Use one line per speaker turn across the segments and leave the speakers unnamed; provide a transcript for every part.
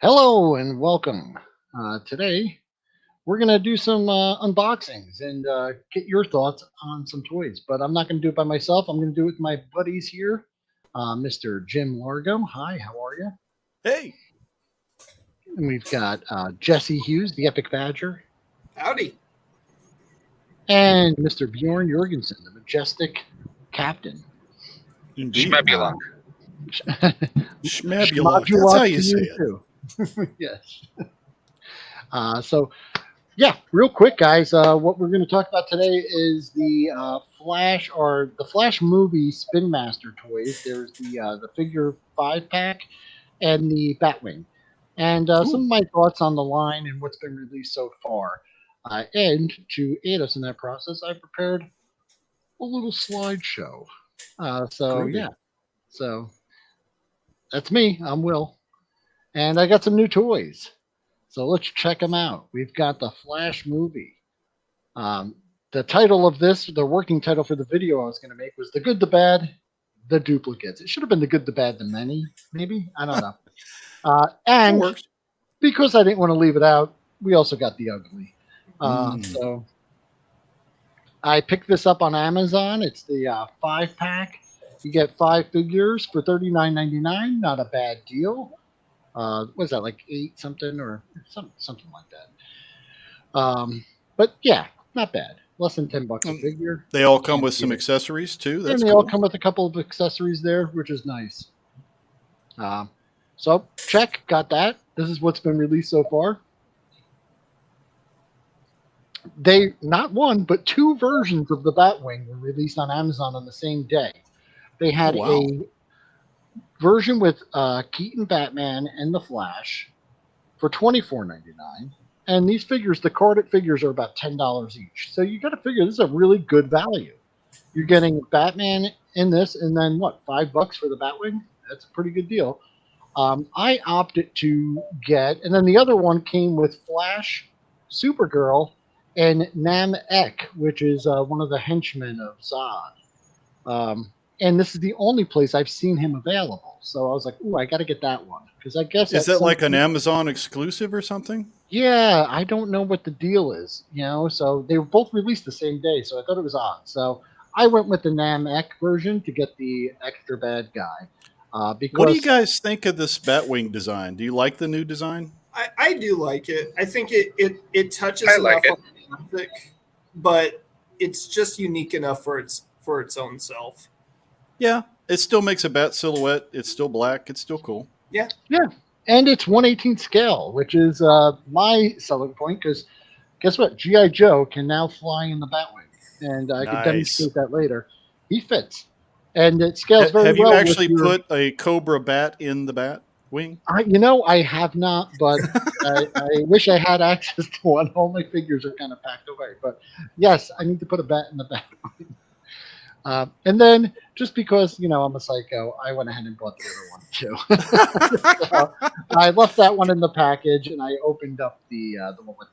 Hello and welcome. Today we're going to do some unboxings and get your thoughts on some toys. But I'm not going to do it by myself. I'm going to do it with my buddies here, Mr. Jim Largo. Hi, how are you?
Hey,
And we've got Jesse Hughes, the Epic Badger,
Howdy.
and Mr. Bjorn Jorgensen, the Majestic Captain.
indeed.
Schmebula.
Schmabulok. That's how you
to
say
you
it.
too. Yes. So, real quick, guys. What we're going to talk about today is the Flash or the Flash movie Spinmaster toys. There's the figure 5 pack and the Batwing, and some of my thoughts on the line and what's been released so far. And to aid us in that process, I prepared a little slideshow. So
Groovy.
yeah, so that's me. I'm Will, and I got some new toys. So let's check them out. We've got the Flash movie. Um, the title of this, the working title for the video I was going to make was The Good, the Bad, the Duplicates. It should have been The Good, the Bad, the Many, maybe? I don't know.
That
And
works.
because I didn't want to leave it out, we also got The Ugly.
Mm.
So I picked this up on Amazon. It's the 5 pack. You get 5 figures for $39.99. Not a bad deal. What is that, like 8 something or something like that? But yeah, not bad. Less than $10 a figure.
They all come
Can't
with some
beat it.
accessories too.
And
That's
they all
cool.
come with a couple of accessories there, which is nice. So check, got that. This is what's been released so far. They not one but 2 versions of the Batwing were released on Amazon on the same day. They had
Wow.
a version with Keaton Batman and the Flash for $24.99. And these figures, the carded figures, are about $10 each. So you got to figure this is a really good value. You're getting Batman in this, and then what? $5 for the Batwing? That's a pretty good deal. I opted to get, and then the other one came with Flash, Supergirl, and Nam Ek, which is one of the henchmen of Zod. And this is the only place I've seen him available. So I was like, ooh, I got to get that one. Because I guess
Is
at
that
some
like an
point-
Amazon exclusive or something?
Yeah, I don't know what the deal is, So they were both released the same day, so I thought it was odd. So I went with the Namek version to get the extra bad guy. Because
What do you guys think of this Batwing design? Do you like the new design?
I do like it. I think it touches
I like
enough on the classic, but it's just unique enough for its own self.
Yeah, it still makes a bat silhouette. It's still black. It's still cool.
Yeah.
and it's 1/18 scale, which is my selling point. Because guess what, GI Joe can now fly in the Batwing, and I can
Nice.
demonstrate that later. He fits, and it scales very
Have
well.
you
with
actually
your-
put a Cobra bat in the Batwing?
I have not, but I wish I had access to one. All my figures are kind of packed away. But yes, I need to put a bat in the bat. And then just because I'm a psycho, I went ahead and bought the other one too. So I left that one in the package, and I opened up the one with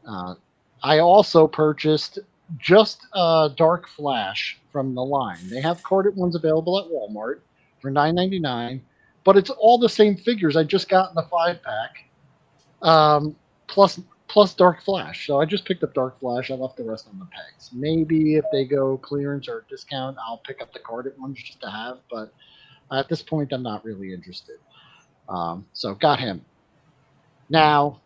Namek. I also purchased just Dark Flash from the line. They have carded ones available at Walmart for $9.99, but it's all the same figures I just got in the 5 pack, plus Dark Flash. So I just picked up Dark Flash. I left the rest on the pegs. Maybe if they go clearance or discount, I'll pick up the carded ones just to have. But at this point, I'm not really interested. So got him. Now,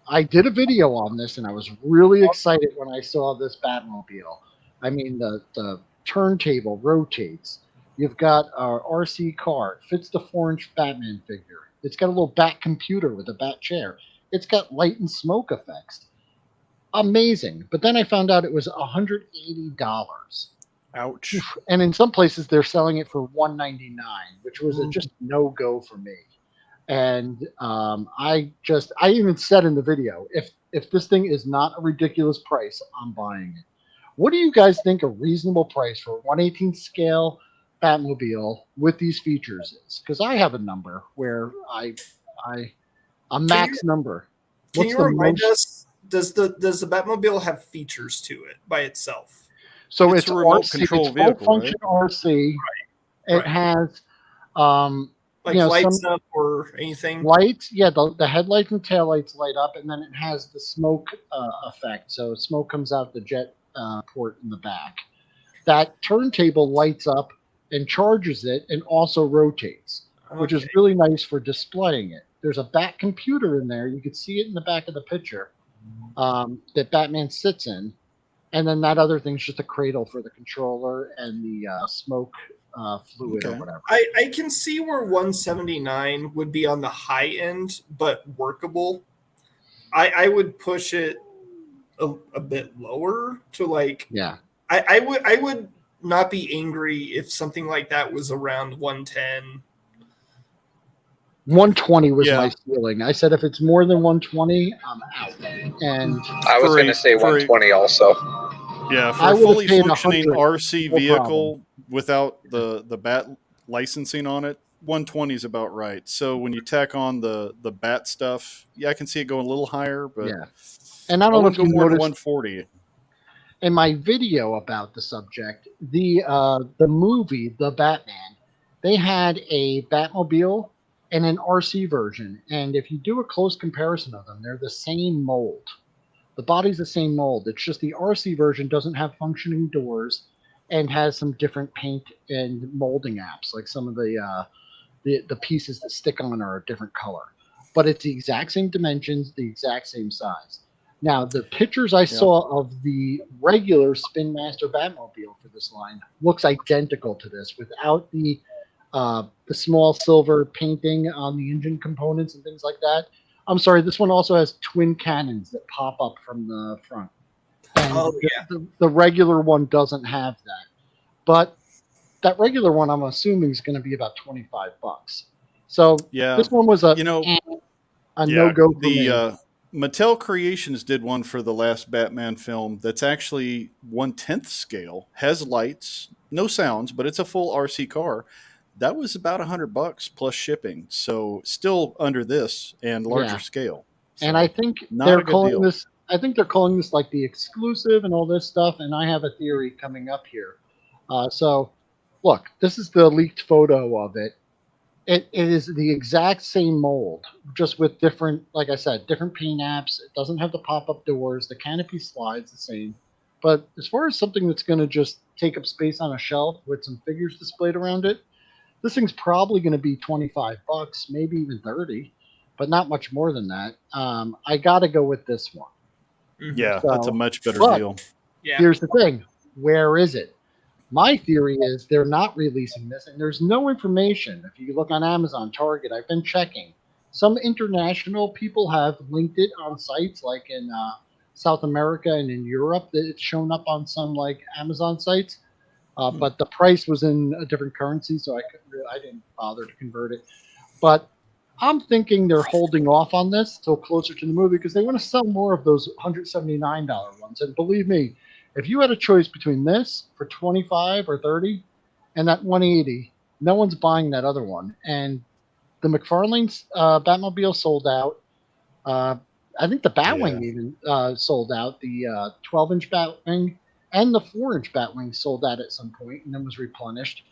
I did a video on this, and I was really excited when I saw this Batmobile. I mean, the turntable rotates. You've got our RC car. It fits the 4-inch Batman figure. It's got a little bat computer with a bat chair. It's got light and smoke effects. Amazing. But then I found out it was $180.
Ouch.
And in some places, they're selling it for $199, which was
Mm.
just no-go for me. And I even said in the video, if this thing is not a ridiculous price, I'm buying it. What do you guys think a reasonable price for a 1/18 scale Batmobile with these features is? Because I have a number where a max number.
Can
What's
you
the
remind
most-
us? Does the Batmobile have features to it by itself?
So
It's
it's
a remote
RC,
control
it's
vehicle,
full function RC. It
Right.
has
Like
some
lights up or anything?
lights. Yeah, the headlights and taillights light up, and then it has the smoke effect. So smoke comes out the jet port in the back. That turntable lights up and charges it, and also rotates, which is
Okay.
really nice for displaying it. There's a back computer in there. You can see it in the back of the picture that Batman sits in, and then that other thing's just a cradle for the controller and the smoke fluid or
Okay.
whatever.
I can see where 179 would be on the high end, but workable. I would push it a bit lower to like
Yeah,
I would not be angry if something like that was around 110.
120 was my
Yeah.
ceiling. I said if it's more than 120, I'm out. And
I was going to say 120 also.
Yeah, for
I
a
would have
fully
paid
functioning
100,
RC
no
vehicle without the bat licensing on it, 120 is about right. So when you tack on the bat stuff, yeah, I can see it going a little higher, but
Yeah. And I
I
don't know
wouldn't
if
go
you
more than
noticed
140.
in my video about the subject, the movie, The Batman, they had a Batmobile and an RC version. And if you do a close comparison of them, they're the same mold. The body's the same mold. It's just the RC version doesn't have functioning doors and has some different paint and molding apps, like some of the pieces that stick on are a different color. But it's the exact same dimensions, the exact same size. Now, the pictures I
Yep.
saw of the regular Spinmaster Batmobile for this line looks identical to this, without the small silver painting on the engine components and things like that. I'm sorry, this one also has twin cannons that pop up from the front, and
Oh yeah.
the regular one doesn't have that. But that regular one, I'm assuming, is going to be about $25. So
Yeah.
this one was
You know,
a no
yeah,
go for
the
me.
Mattel Creations did one for the last Batman film that's actually 1/10 scale, has lights, no sounds, but it's a full RC car. That was about $100 plus shipping, so still under this and larger
Yeah,
scale.
and I
So
think
not
they're
a good
calling
deal.
this. I think they're calling this like the exclusive and all this stuff. And I have a theory coming up here. So, look, this is the leaked photo of it. It is the exact same mold, just with different, like I said, different paint apps. It doesn't have the pop up doors. The canopy slides the same. But as far as something that's going to just take up space on a shelf with some figures displayed around it, this thing's probably going to be $25, maybe even 30, but not much more than that. I got to go with this one.
Mhm.
Yeah, that's a
So,
much better
but
deal.
Yeah.
here's the thing: where is it? My theory is they're not releasing this, and there's no information. If you look on Amazon, Target, I've been checking. Some international people have linked it on sites like in South America and in Europe. That it's shown up on some like Amazon sites, but the price was in a different currency, so I didn't bother to convert it. But I'm thinking they're holding off on this till closer to the movie because they want to sell more of those $179 ones. And believe me, if you had a choice between this for 25 or 30 and that 180, no one's buying that other one. And the McFarlane's Batmobile sold out. Uh, I think the
Yeah.
Batwing even sold out. The 12-inch Batwing and the 4-inch Batwing sold out at some point and then was replenished.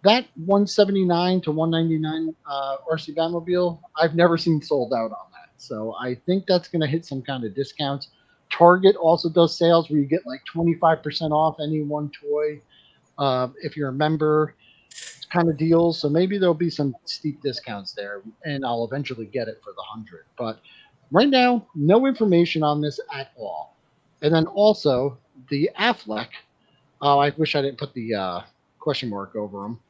That 179 to 199 RC Batmobile, I've never seen sold out on that. So I think that's going to hit some kind of discounts. Target also does sales where you get like 25% off any one toy if you're a member, kind of deals. So maybe there'll be some steep discounts there, and I'll eventually get it for the 100. But right now, no information on this at all. And then also the Affleck. Oh, I wish I didn't put the question mark over him.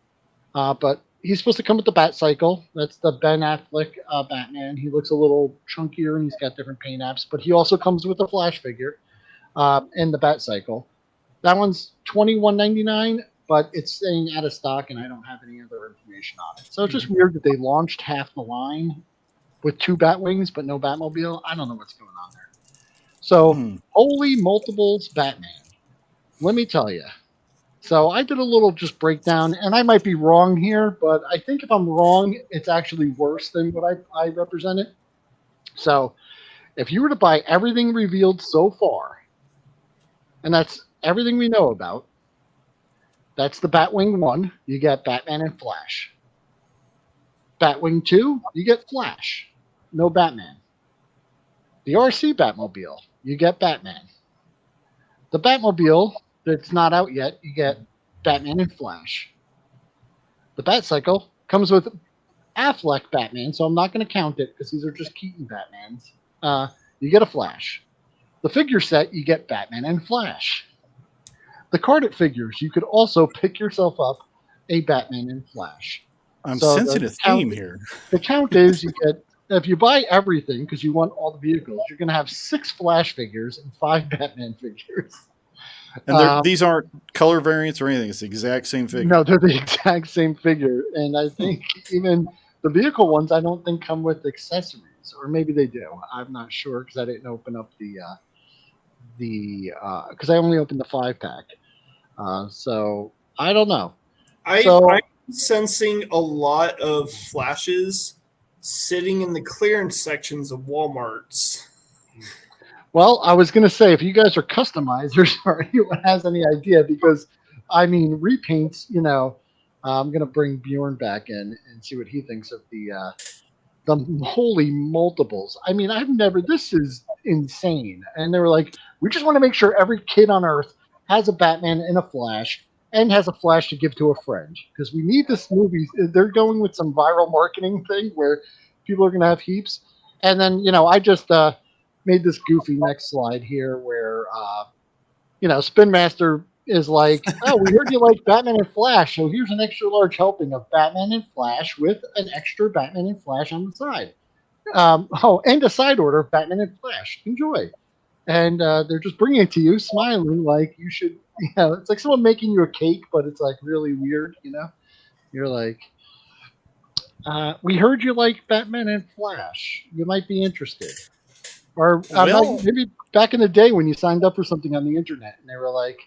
But he's supposed to come with the Bat Cycle. That's the Ben Affleck Batman. He looks a little chunkier and he's got different paint apps. But he also comes with a Flash figure and the Bat Cycle. That one's $21.99, but it's staying out of stock, and I don't have any other information on it. So it's just weird that they launched half the line with two Batwings, but no Batmobile. I don't know what's going on there. So, holy multiples Batman. Let me tell you. So I did a little just breakdown, and I might be wrong here, but I think if I'm wrong, it's actually worse than what I represented. So if you were to buy everything revealed so far, and that's everything we know about, that's the Batwing one. You get Batman and Flash. Batwing 2, you get Flash. No Batman. The RC Batmobile, you get Batman. The Batmobile that's not out yet, you get Batman and Flash. The Batcycle comes with Affleck Batman, so I'm not going to count it because these are just Keaton Batmans. You get a Flash. The figure set, you get Batman and Flash. The carded figures, you could also pick yourself up a Batman and Flash.
I'm sensing a theme here.
The count is you get, if you buy everything because you want all the vehicles, you're going to have 6 Flash figures and 5 Batman figures.
And these aren't color variants or anything. It's the exact same figure.
No, they're the exact same figure. And I think even the vehicle ones, I don't think come with accessories, or maybe they do. I'm not sure because I didn't open up because I only opened the 5-pack. So I don't know.
I'm sensing a lot of Flashes sitting in the clearance sections of Walmarts.
Well, I was going to say, if you guys are customizers or anyone has any idea, because, I mean, repaints, I'm going to bring Bjorn back in and see what he thinks of the holy multiples. I mean, this is insane. And they were like, we just want to make sure every kid on Earth has a Batman and a Flash and has a Flash to give to a friend. Because we need this movie. They're going with some viral marketing thing where people are going to have heaps. And then, I just made this goofy next slide here where, Spinmaster is like, oh, we heard you like Batman and Flash, so here's an extra large helping of Batman and Flash with an extra Batman and Flash on the side. And a side order of Batman and Flash. Enjoy. And they're just bringing it to you, smiling like you should. It's like someone making you a cake, but it's like really weird. You're like, we heard you like Batman and Flash. You might be interested. Or maybe back in the day when you signed up for something on the internet and they were like,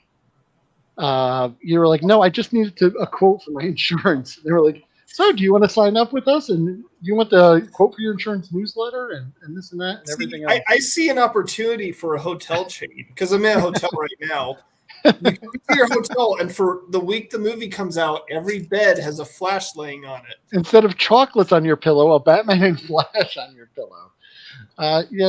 you were like, no, I just needed a quote for my insurance. They were like, so do you want to sign up with us? And you want the quote for your insurance newsletter and this and that and everything else?
I see an opportunity for a hotel chain because I'm in a hotel right now. You come to your hotel, and for the week the movie comes out, every bed has a Flash laying on it.
Instead of chocolates on your pillow, a Batman and Flash on your pillow.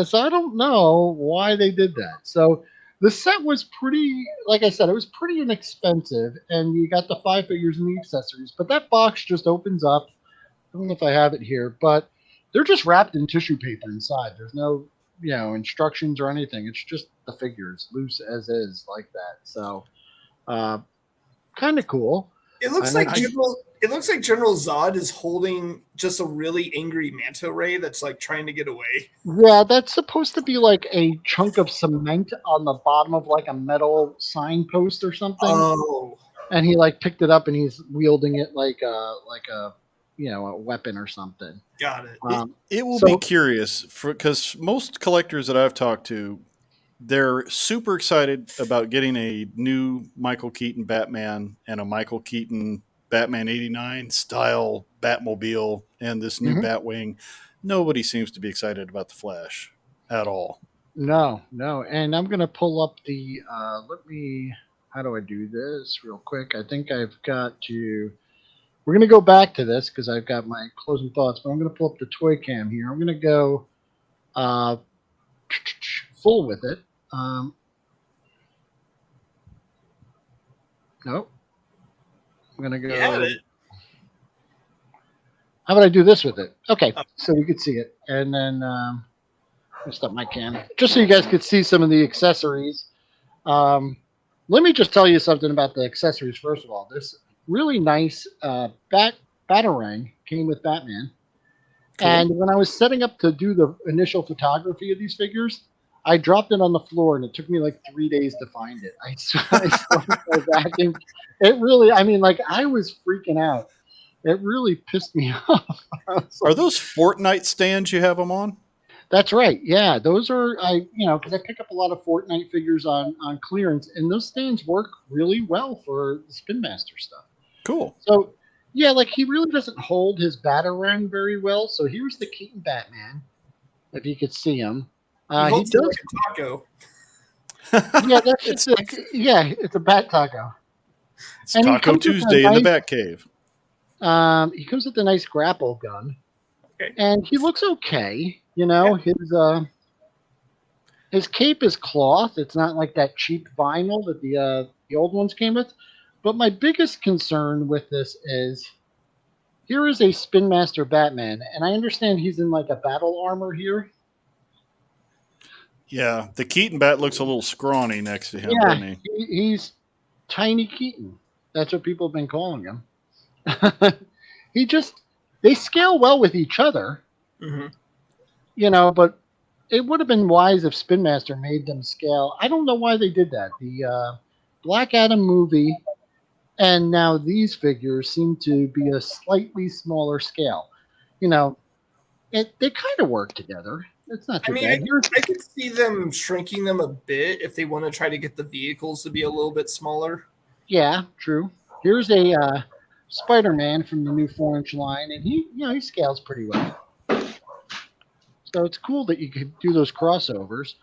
So I don't know why they did that. So the set was pretty, like I said, it was pretty inexpensive, and you got the 5 figures and the accessories. But that box just opens up. I don't know if I have it here, but they're just wrapped in tissue paper inside. There's no, instructions or anything. It's just the figures, loose as is, like that. So, kind of cool.
It looks like General Zod is holding just a really angry manta ray that's like trying to get away.
Yeah, that's supposed to be like a chunk of cement on the bottom of like a metal signpost or something.
Oh.
And he like picked it up and he's wielding it like a a weapon or something.
Got it.
It will be curious because most collectors that I've talked to, they're super excited about getting a new Michael Keaton Batman and a Michael Keaton Batman 89 style Batmobile and this new Batwing. Nobody seems to be excited about the Flash at all.
No. And I'm going to pull up the, how do I do this real quick? I think I've got to, we're going to go back to this because I've got my closing thoughts, but I'm going to pull up the toy cam here. I'm going to go full with it. Nope. I'm going to go.
Yeah,
how about I do this with it? Okay, so we could see it. And then I'll stop my cam. Just so you guys could see some of the accessories. Let me just tell you something about the accessories, first of all. This really nice Batarang came with Batman. Cool. And when I was setting up to do the initial photography of these figures, I dropped it on the floor, and it took me like 3 days to find it. I vacuumed. It really, I was freaking out. It really pissed me off.
Are those Fortnite stands you have them on?
That's right. Yeah, those are, because I pick up a lot of Fortnite figures on clearance, and those stands work really well for the Spinmaster stuff.
Cool.
So, yeah, like he really doesn't hold his Batarang very well. So here's the Keaton Batman, if you could see him.
He does like a taco.
Yeah, that's just it's a bat taco.
It's and Taco Tuesday in the Batcave.
He comes with a nice grapple gun,
Okay.
and he looks okay. His cape is cloth. It's not like that cheap vinyl that the old ones came with. But my biggest concern with this is here is a Spinmaster Batman, and I understand he's in like a battle armor here.
Yeah, the Keaton bat looks a little scrawny next to him,
Yeah,
doesn't he?
he's Tiny Keaton. That's what people have been calling him. he just they scale well with each other,
Mm-hmm.
but it would have been wise if Spin Master made them scale. I don't know why they did that. The Black Adam movie and now these figures seem to be a slightly smaller scale. You know, they kind of work together. It's not
I
too
mean,
bad.
I could see them shrinking them a bit if they want to try to get the vehicles to be a little bit smaller.
Yeah, true. Here's a Spider-Man from the new 4-inch line, and he scales pretty well. So it's cool that you could do those crossovers.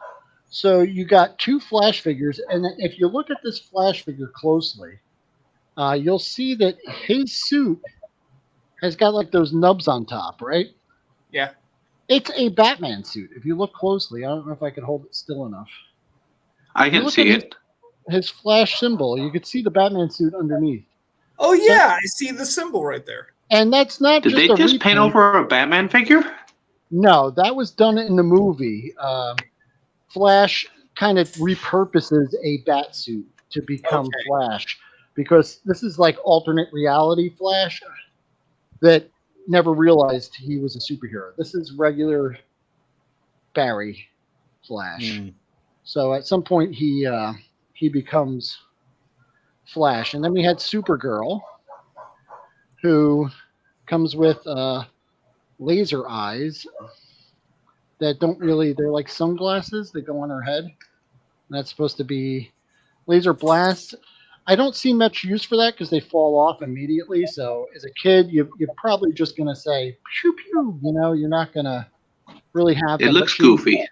So you got two Flash figures, and if you look at this Flash figure closely, you'll see that his suit has got like those nubs on top, right?
Yeah.
It's a Batman suit. If you look closely, I don't know if I can hold it still enough.
I can see it.
His Flash symbol, you could see the Batman suit underneath.
Oh yeah, I see the symbol right there.
And that's not
Did
just
they
a
just
repaint.
paint over a Batman figure?
No, that was done in the movie. Flash kind of repurposes a bat suit to become Flash because this is like alternate reality Flash that never realized he was a superhero. This is regular Barry Flash. So at some point he becomes Flash, and then we had Supergirl, who comes with laser eyes that don't really, they're like sunglasses that go on her head. And that's supposed to be laser blasts. I don't see much use for that because they fall off immediately. So as a kid, you're probably just going to say, pew, pew. You're not going to really have
It looks goofy.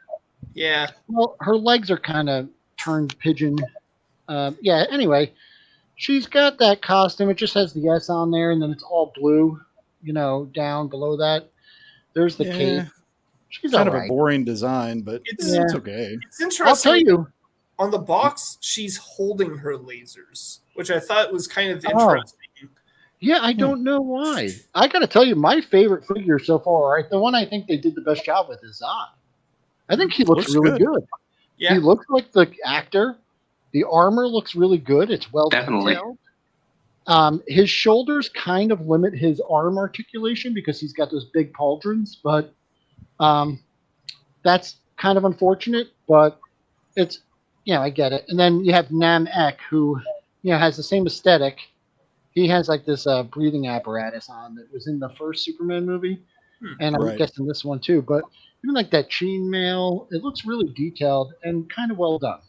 Yeah.
Well, her legs are kind of turned pigeon. Anyway, she's got that costume. It just has the S on there, and then it's all blue, down below that. There's the cape. She's
kind
all
of
right.
a boring design, but it's okay.
It's interesting.
I'll tell you.
On the box, she's holding her lasers, which I thought was kind of interesting.
Yeah, I don't know why. I got to tell you, my favorite figure so far, right? The one I think they did the best job with is Zod. I think he looks really good.
Yeah.
He looks like the actor. The armor looks really good. It's well
Definitely.
detailed. His shoulders kind of limit his arm articulation because he's got those big pauldrons, but that's kind of unfortunate, but it's, I get it. And then you have Nam Ek, who, has the same aesthetic. He has like this breathing apparatus on that was in the first Superman movie, and I'm guessing this one too. But even like that chainmail, it looks really detailed and kind of well done.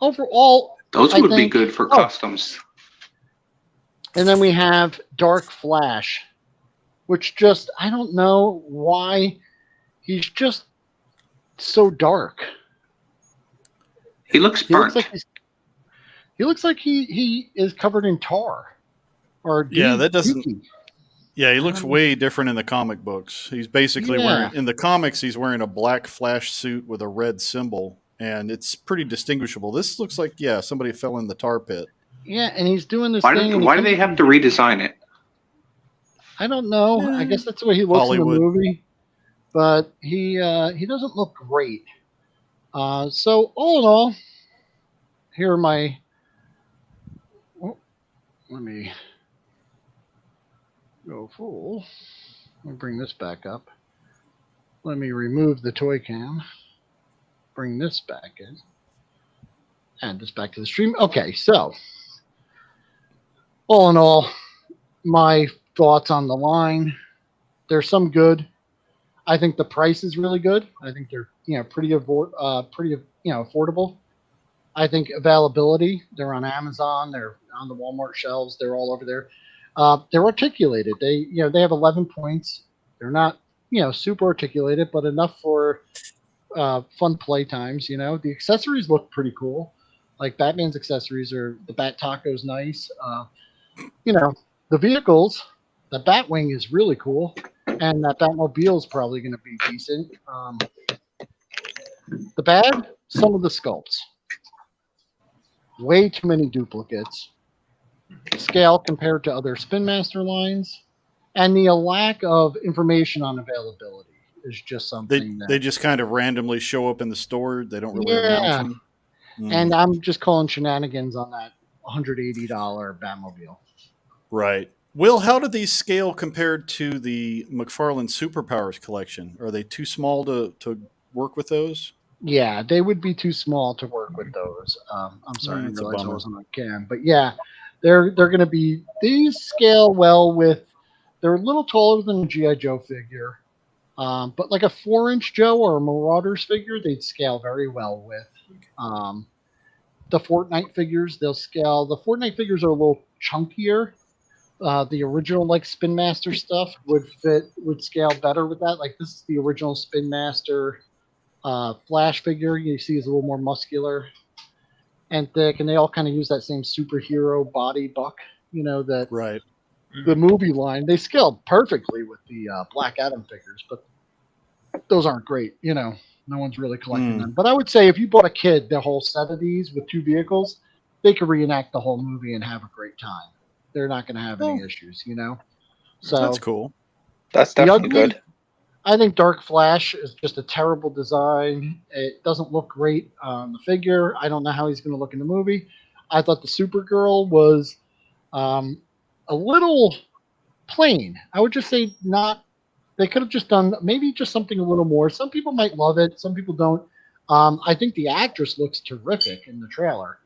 Overall,
those would be good for customs.
And then we have Dark Flash, which just, I don't know why he's just so dark.
He looks burnt.
He looks like he is covered in tar.
That doesn't. Yeah, he looks way different in the comic books. He's basically wearing, in the comics, he's wearing a black Flash suit with a red symbol, and it's pretty distinguishable. This looks like, somebody fell in the tar pit.
Yeah, and he's doing this
thing. Why do they have to redesign it?
I don't know. I guess that's the way he looks in the movie. But he doesn't look great. So all in all, here are my. Let me go full. Let me bring this back up. Let me remove the toy cam. Bring this back in. Add this back to the stream. Okay, so all in all, my thoughts on the line. There's some good. I think the price is really good. I think they're pretty affordable. I think availability. They're on Amazon. They're on the Walmart shelves. They're all over there. They're articulated. They have 11 points. They're not super articulated, but enough for fun play times. The accessories look pretty cool. Like Batman's accessories the Bat Taco's nice. The vehicles, the Batwing is really cool, and that Batmobile is probably going to be decent. The bad, some of the sculpts. Way too many duplicates. Scale compared to other Spinmaster lines, and the lack of information on availability is just something
They just kind of randomly show up in the store. They don't really announce them.
And I'm just calling shenanigans on that $180 Batmobile.
Right. Will, how do these scale compared to the McFarlane Superpowers collection? Are they too small to work with those?
Yeah, they would be too small to work with those. I'm sorry, I didn't
It's a
realize I
bummer.
wasn't on cam. But yeah, they're going to be, these scale well with, they're a little taller than a G.I. Joe figure. But like a 4-inch Joe or a Marauders figure, they'd scale very well with. The Fortnite figures, they'll scale. The Fortnite figures are a little chunkier. The original like Spinmaster stuff would scale better with that. Like this is the original Spinmaster Flash figure. You see is a little more muscular and thick, and they all kind of use that same superhero body buck. That
Right.
the movie line. They scaled perfectly with the Black Adam figures, but those aren't great. No one's really collecting them. But I would say if you bought a kid the whole set of these with 2 vehicles, they could reenact the whole movie and have a great time. They're not going to have any issues, So
that's cool.
That's definitely good.
I think Dark Flash is just a terrible design. It doesn't look great on the figure. I don't know how he's going to look in the movie. I thought the Supergirl was a little plain. I would just say not. They could have just done maybe just something a little more. Some people might love it. Some people don't. I think the actress looks terrific in the trailer,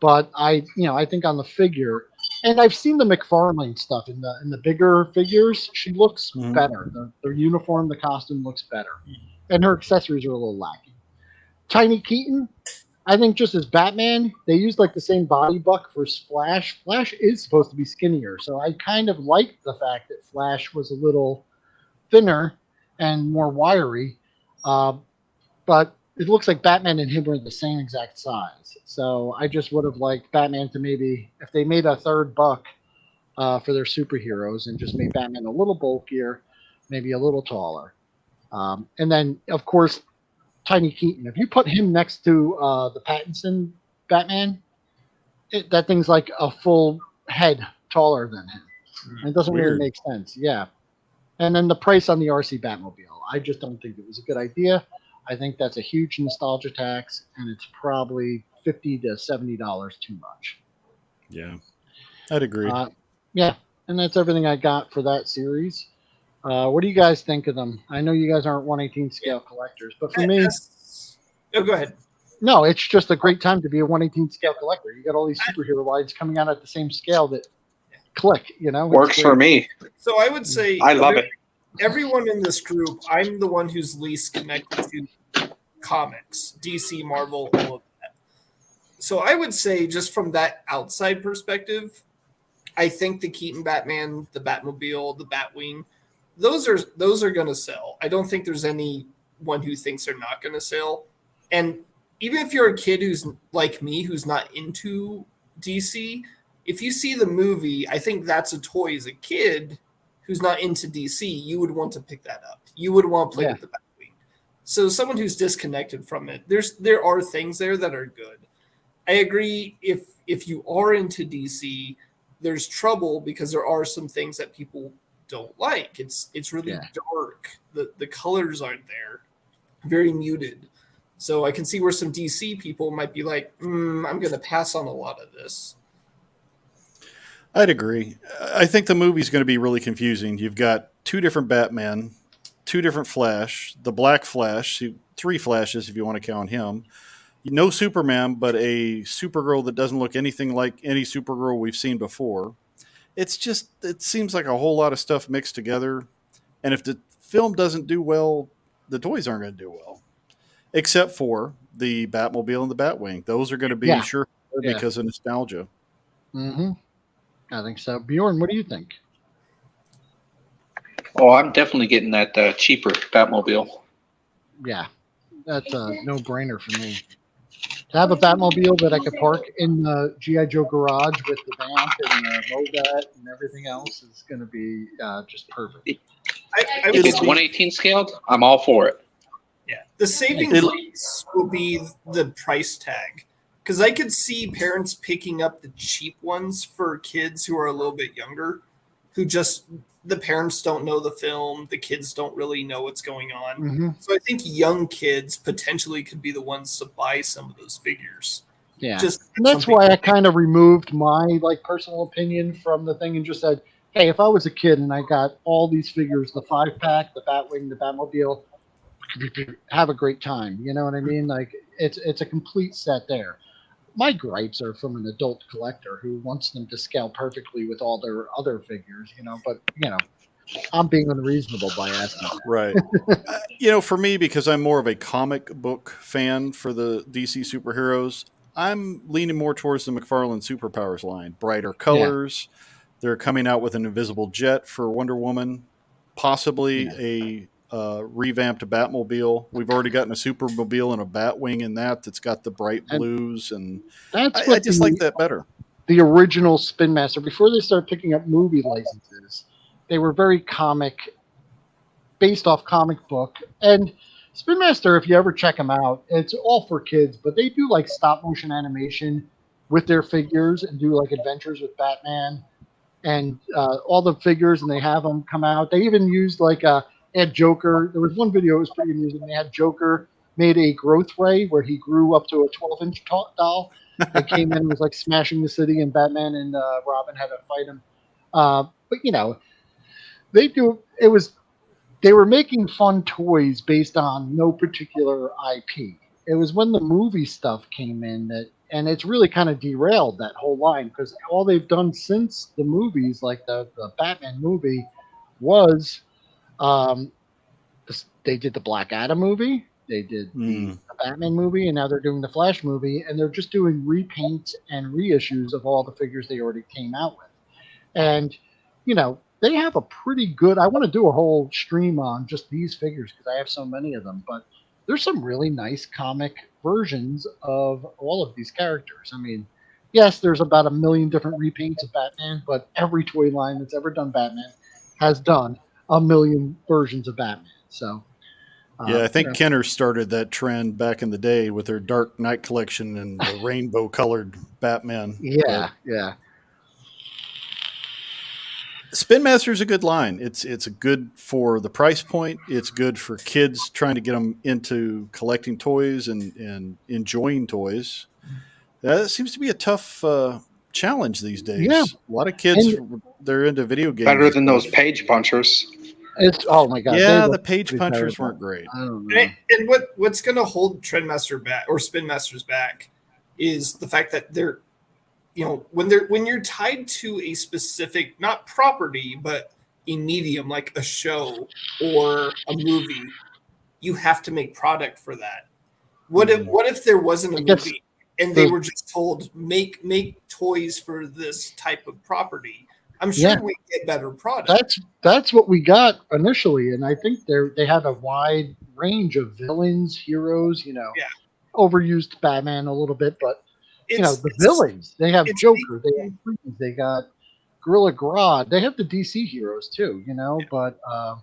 but I think on the figure, and I've seen the McFarlane stuff in the bigger figures. She looks better. The uniform, the costume looks better, and her accessories are a little lacking. Tiny Keaton, I think just as Batman, they used like the same body buck for Flash. Flash is supposed to be skinnier, so I kind of liked the fact that Flash was a little thinner and more wiry, but it looks like Batman and him were the same exact size. So I just would have liked Batman to maybe, if they made a third buck for their superheroes and just made Batman a little bulkier, maybe a little taller. And then, of course, Tiny Keaton. If you put him next to the Pattinson Batman, that thing's like a full head taller than him. It doesn't really make sense. Yeah. And then the price on the RC Batmobile. I just don't think it was a good idea. I think that's a huge nostalgia tax, and it's probably $50 to $70 too much.
Yeah, I'd agree.
Yeah, and that's everything I got for that series. What do you guys think of them? I know you guys aren't 1/18 scale collectors, but for me...
Oh, go ahead.
No, it's just a great time to be a 1/18 scale collector. You got all these superhero lines coming out at the same scale that click,
Works for me.
So I would say
I love it.
Everyone in this group, I'm the one who's least connected to comics, DC, Marvel, all of that. So I would say, just from that outside perspective, I think the Keaton Batman, the Batmobile, the Batwing, those are going to sell. I don't think there's anyone who thinks they're not going to sell. And even if you're a kid who's like me, who's not into DC, if you see the movie, I think that's a toy as a kid who's not into DC, you would want to pick that up. You would want to play with the Batwing. So someone who's disconnected from it, there are things there that are good. I agree. If you are into DC, there's trouble because there are some things that people don't like. It's really dark. The colors aren't there, very muted. So I can see where some DC people might be like, I'm going to pass on a lot of this.
I'd agree. I think the movie's going to be really confusing. You've got 2 different Batman, 2 different Flash, the Black Flash, 3 Flashes if you want to count him. No Superman, but a Supergirl that doesn't look anything like any Supergirl we've seen before. It seems like a whole lot of stuff mixed together. And if the film doesn't do well, the toys aren't going to do well. Except for the Batmobile and the Batwing. Those are going to be sure because of nostalgia.
Mm-hmm. I think so. Bjorn, what do you think?
Oh, I'm definitely getting that cheaper Batmobile.
Yeah, that's a no-brainer for me. To have a Batmobile that I could park in the GI Joe garage with the vamp and the Mobat and everything else is going to be just perfect.
I would
If
say,
it's 118 scaled, I'm all for it.
yeah, the saving grace will be the price tag. Because I could see parents picking up the cheap ones for kids who are a little bit younger, who just, the parents don't know the film, the kids don't really know what's going on.
Mm-hmm.
So I think young kids potentially could be the ones to buy some of those figures.
Yeah,
Just
and that's why I kind of removed my personal opinion from the thing and just said, hey, if I was a kid and I got all these figures, the 5-pack, the Batwing, the Batmobile, have a great time. You know what I mean? Like it's a complete set there. My gripes are from an adult collector who wants them to scale perfectly with all their other figures, but I'm being unreasonable by asking that.
Right. For me, because I'm more of a comic book fan for the DC superheroes, I'm leaning more towards the McFarlane Superpowers line. Brighter colors. Yeah. They're coming out with an invisible jet for Wonder Woman, possibly a revamped Batmobile. We've already gotten a Supermobile and a Batwing in that's got the bright blues, and I just like that better.
The original Spinmaster, before they started picking up movie licenses, they were very based off comic book. And Spinmaster, if you ever check them out, it's all for kids, but they do stop motion animation with their figures and do adventures with Batman and all the figures, and they have them come out. They even used had Joker. There was one video that was pretty amusing. They had Joker made a growth ray where he grew up to a 12-inch doll. They came in and was smashing the city, and Batman and Robin had to fight him. But they do. They were making fun toys based on no particular IP. It was when the movie stuff came in and it's really kind of derailed that whole line, because all they've done since the movies, like the Batman movie, was they did the Black Adam movie, they did the Batman movie, and now they're doing the Flash movie, and they're just doing repaints and reissues of all the figures they already came out with. And, they have a pretty good, I want to do a whole stream on just these figures because I have so many of them, but there's some really nice comic versions of all of these characters. I mean, yes, there's about 1 million different repaints of Batman, but every toy line that's ever done Batman has done 1 million versions of Batman. So,
I think Kenner started that trend back in the day with their Dark Knight collection and the rainbow colored Batman.
Yeah.
Spinmaster is a good line. It's good for the price point. It's good for kids trying to get them into collecting toys and enjoying toys. That seems to be a tough challenge these days.
Yeah.
A lot of kids, they're into video games.
Better than those page punchers.
Oh my god!
Yeah, the page punchers weren't great.
I don't know.
And what's going to hold Trendmaster back or Spinmasters back is the fact that they're, when you're tied to a specific, not property, but a medium like a show or a movie, you have to make product for that. What if there wasn't a movie and they were just told make toys for this type of property? I'm sure we get better product.
That's what we got initially, and I think they have a wide range of villains, heroes. Overused Batman a little bit, but the villains. They have Joker, they have Freeze, they got Gorilla Grodd. They have the DC heroes too, but I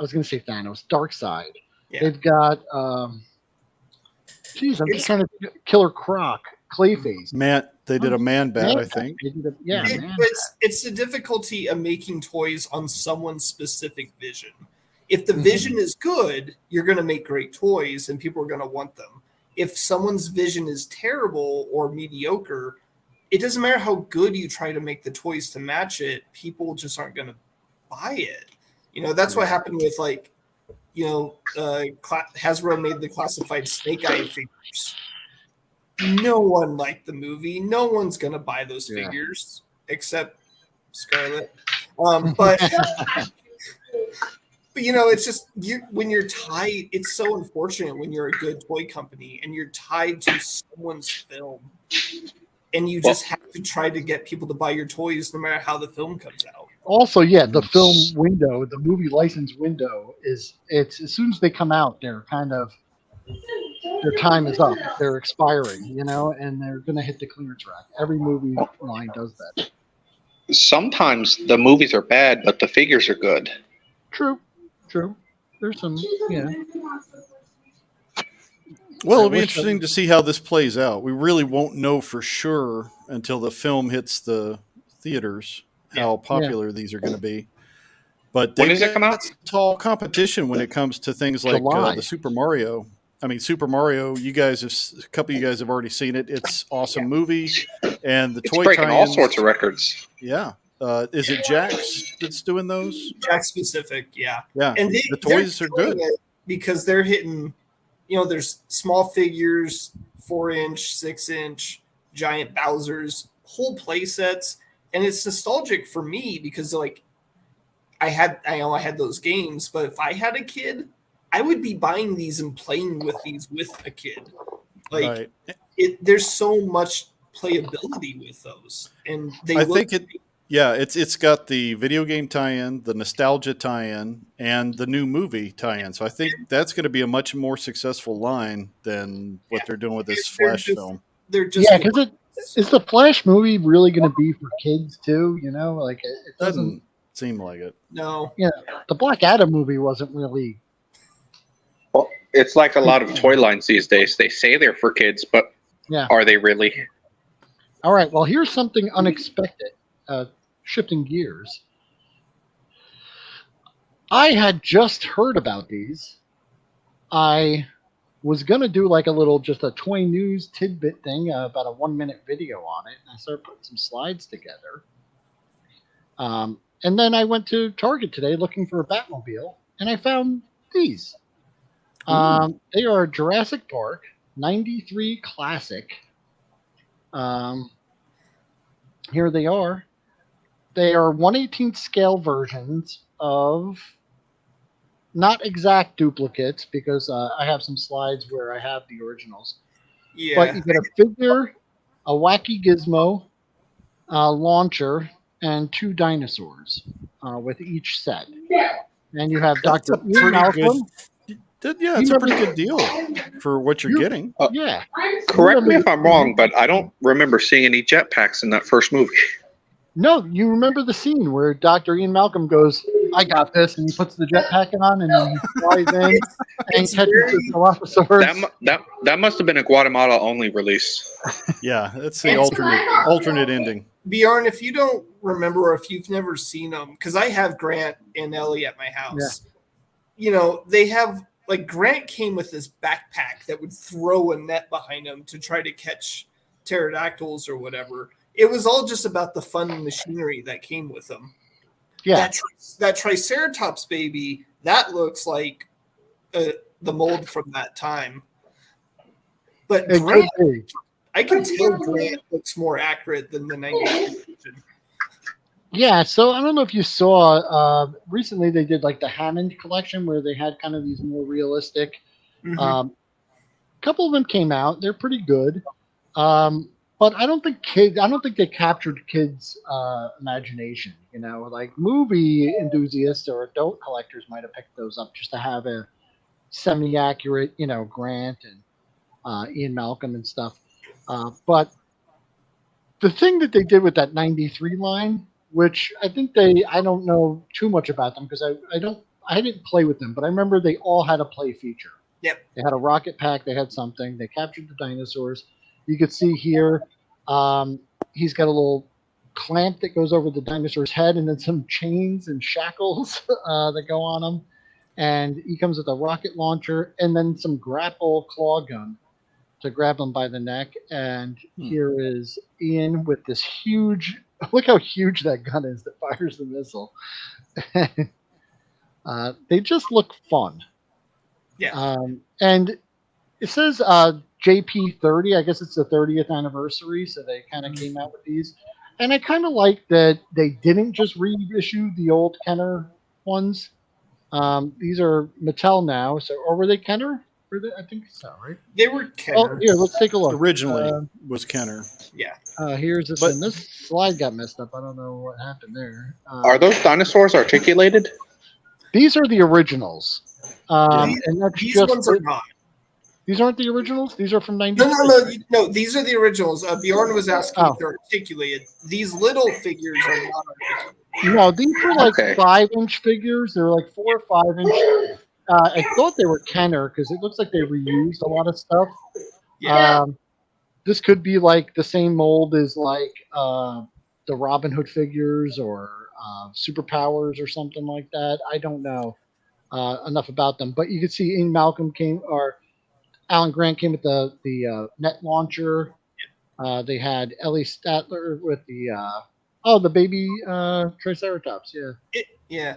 was going to say Thanos, Darkseid. Yeah. They've got I'm just trying to Killer Croc, Clayface.
They did a Man-Bat, I think.
It's the difficulty of making toys on someone's specific vision. If the vision is good, you're going to make great toys and people are going to want them. If someone's vision is terrible or mediocre, it doesn't matter how good you try to make the toys to match it, people just aren't going to buy it. That's what happened with Hasbro made the classified Snake Eye figures. No one liked the movie. No one's going to buy those figures except Scarlett. But it's just when you're tied, it's so unfortunate when you're a good toy company and you're tied to someone's film and you just have to try to get people to buy your toys no matter how the film comes out.
Also, the film window, the movie license window it's as soon as they come out, they're kind of their time is up, they're expiring, and they're going to hit the clearance rack. Every movie line does that.
Sometimes the movies are bad, but the figures are good.
True. There's some,
Well,
I
it'll be
wish
interesting to see how this plays out. We really won't know for sure until the film hits the theaters how popular these are going to be. But
When
they've
does it come out?
got tall competition when it comes to things like
July.
the Super Mario. I mean, Super Mario. A couple of you guys have already seen it. It's awesome movie, and the
It's
toy
breaking all
tie-ins.
sorts of records.
Yeah, is it Jax that's doing those?
Jack specific, yeah.
Yeah,
And
the toys are good.
because they're hitting. There's small figures, 4-inch, 6-inch, giant Bowser's, whole play sets, and it's nostalgic for me because I had those games, but if I had a kid, I would be buying these and playing with these with a kid.
Right.
There's so much playability with those, and
it's got the video game tie-in, the nostalgia tie-in, and the new movie tie-in. So I think that's going to be a much more successful line than what they're doing with this Flash film.
They're just
because is the Flash movie really going to be for kids too? It
Doesn't seem like it.
No.
Yeah, the Black Adam movie wasn't really.
Well, it's like a lot of toy lines these days. They say they're for kids, but are they really?
All right. Well, here's something unexpected. Shifting gears. I had just heard about these. I was going to do like just a toy news tidbit thing, about a 1-minute video on it. And I started putting some slides together. And then I went to Target today looking for a Batmobile, and I found these. They are Jurassic Park 93 Classic. Here they are. They are 1/18 scale versions of, not exact duplicates, because I have some slides where I have the originals.
Yeah.
But you get a figure, a wacky gizmo, launcher, and 2 dinosaurs with each set. And you have Dr. Ian Malcolm.
It's a pretty good deal for what you're getting.
Yeah.
Correct me if I'm wrong, but I don't remember seeing any jetpacks in that first movie.
No, you remember the scene where Dr. Ian Malcolm goes, "I got this," and he puts the jetpack on, and then he flies in and catches the Dilophosaurus.
That must have been a Guatemala only release.
Yeah, that's the alternate ending.
Bjorn, if you don't remember or if you've never seen them, because I have Grant and Ellie at my house, they have, Grant came with this backpack that would throw a net behind him to try to catch pterodactyls or whatever. It was all just about the fun machinery that came with them.
Yeah.
That Triceratops baby, that looks like the mold from that time. But Grant, I can tell Grant looks more accurate than the 90s version.
Yeah, so I don't know if you saw, recently they did the Hammond collection where they had kind of these more realistic. A couple of them came out. They're pretty good. But I don't think they captured kids' imagination. Movie enthusiasts or adult collectors might have picked those up just to have a semi-accurate, Grant and Ian Malcolm and stuff. But the thing that they did with that 93 line, which I don't know too much about them because I didn't play with them, but I remember they all had a play feature.
Yep.
They had a rocket pack. They had something. They captured the dinosaurs. You could see here, he's got a little clamp that goes over the dinosaur's head, and then some chains and shackles that go on him. And he comes with a rocket launcher and then some grapple claw gun to grab him by the neck. And here is Ian with this huge. Look how huge that gun is that fires the missile. They just look fun.
Yeah.
And it says JP30. I guess it's the 30th anniversary, so they kind of came out with these. And I kind of like that they didn't just reissue the old Kenner ones. These are Mattel now, or were they Kenner? I think so, right?
They were Kenner.
Oh, here, let's take a look.
Originally was Kenner.
Yeah.
Here's this one. This slide got messed up. I don't know what happened there.
Are those dinosaurs articulated?
These are the originals. And that's
These
just
ones are not.
These aren't the originals. These are from
No,
'96.
no. These are the originals. Bjorn was asking
Oh.
if they're articulated. These little figures are not articulated.
No, these were like
Okay.
5-inch figures. They were like 4 or 5-inch. I thought they were Kenner because it looks like they reused a lot of stuff.
Yeah.
This could be like the same mold as like the Robin Hood figures or Superpowers or something like that. I don't know enough about them, but you can see Ian Malcolm came or Alan Grant came with the net launcher. They had Ellie Statler with the baby Triceratops. Yeah.
Yeah.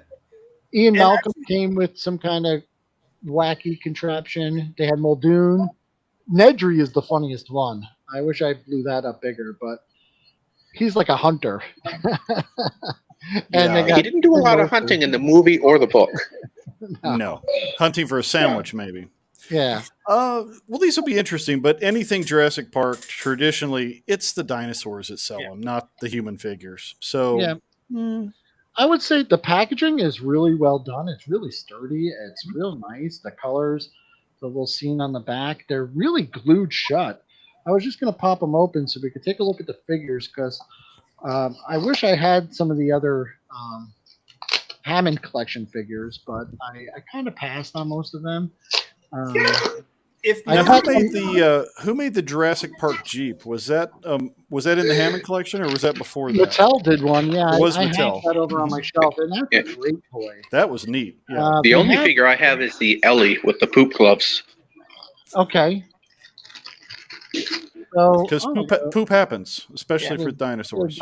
Ian
And
Malcolm came with some kind of wacky contraption. They had Muldoon. Nedry is the funniest one. I wish I blew that up bigger, but he's like a hunter. And they
Yeah.
got
He didn't do a lot of hunting in the movie or the book.
No. Hunting for a sandwich, maybe.
Yeah.
Well, these will be interesting, but anything Jurassic Park, traditionally, it's the dinosaurs that sell them, not the human figures. So,
Yeah. I would say the packaging is really well done. It's really sturdy. It's real nice. The colors, the little scene on the back, they're really glued shut. I was just going to pop them open so we could take a look at the figures because I wish I had some of the other Hammond collection figures, but I kind of passed on most of them.
Now, who made the Jurassic Park Jeep? Was that in the Hammond collection, or was that before that?
Mattel did one, yeah.
It was
I
Mattel.
have that over on my shelf, and that's a great toy.
That was neat. Yeah.
The only figure I have is the Ellie with the poop gloves.
Okay. So,
Because poop happens, especially for dinosaurs.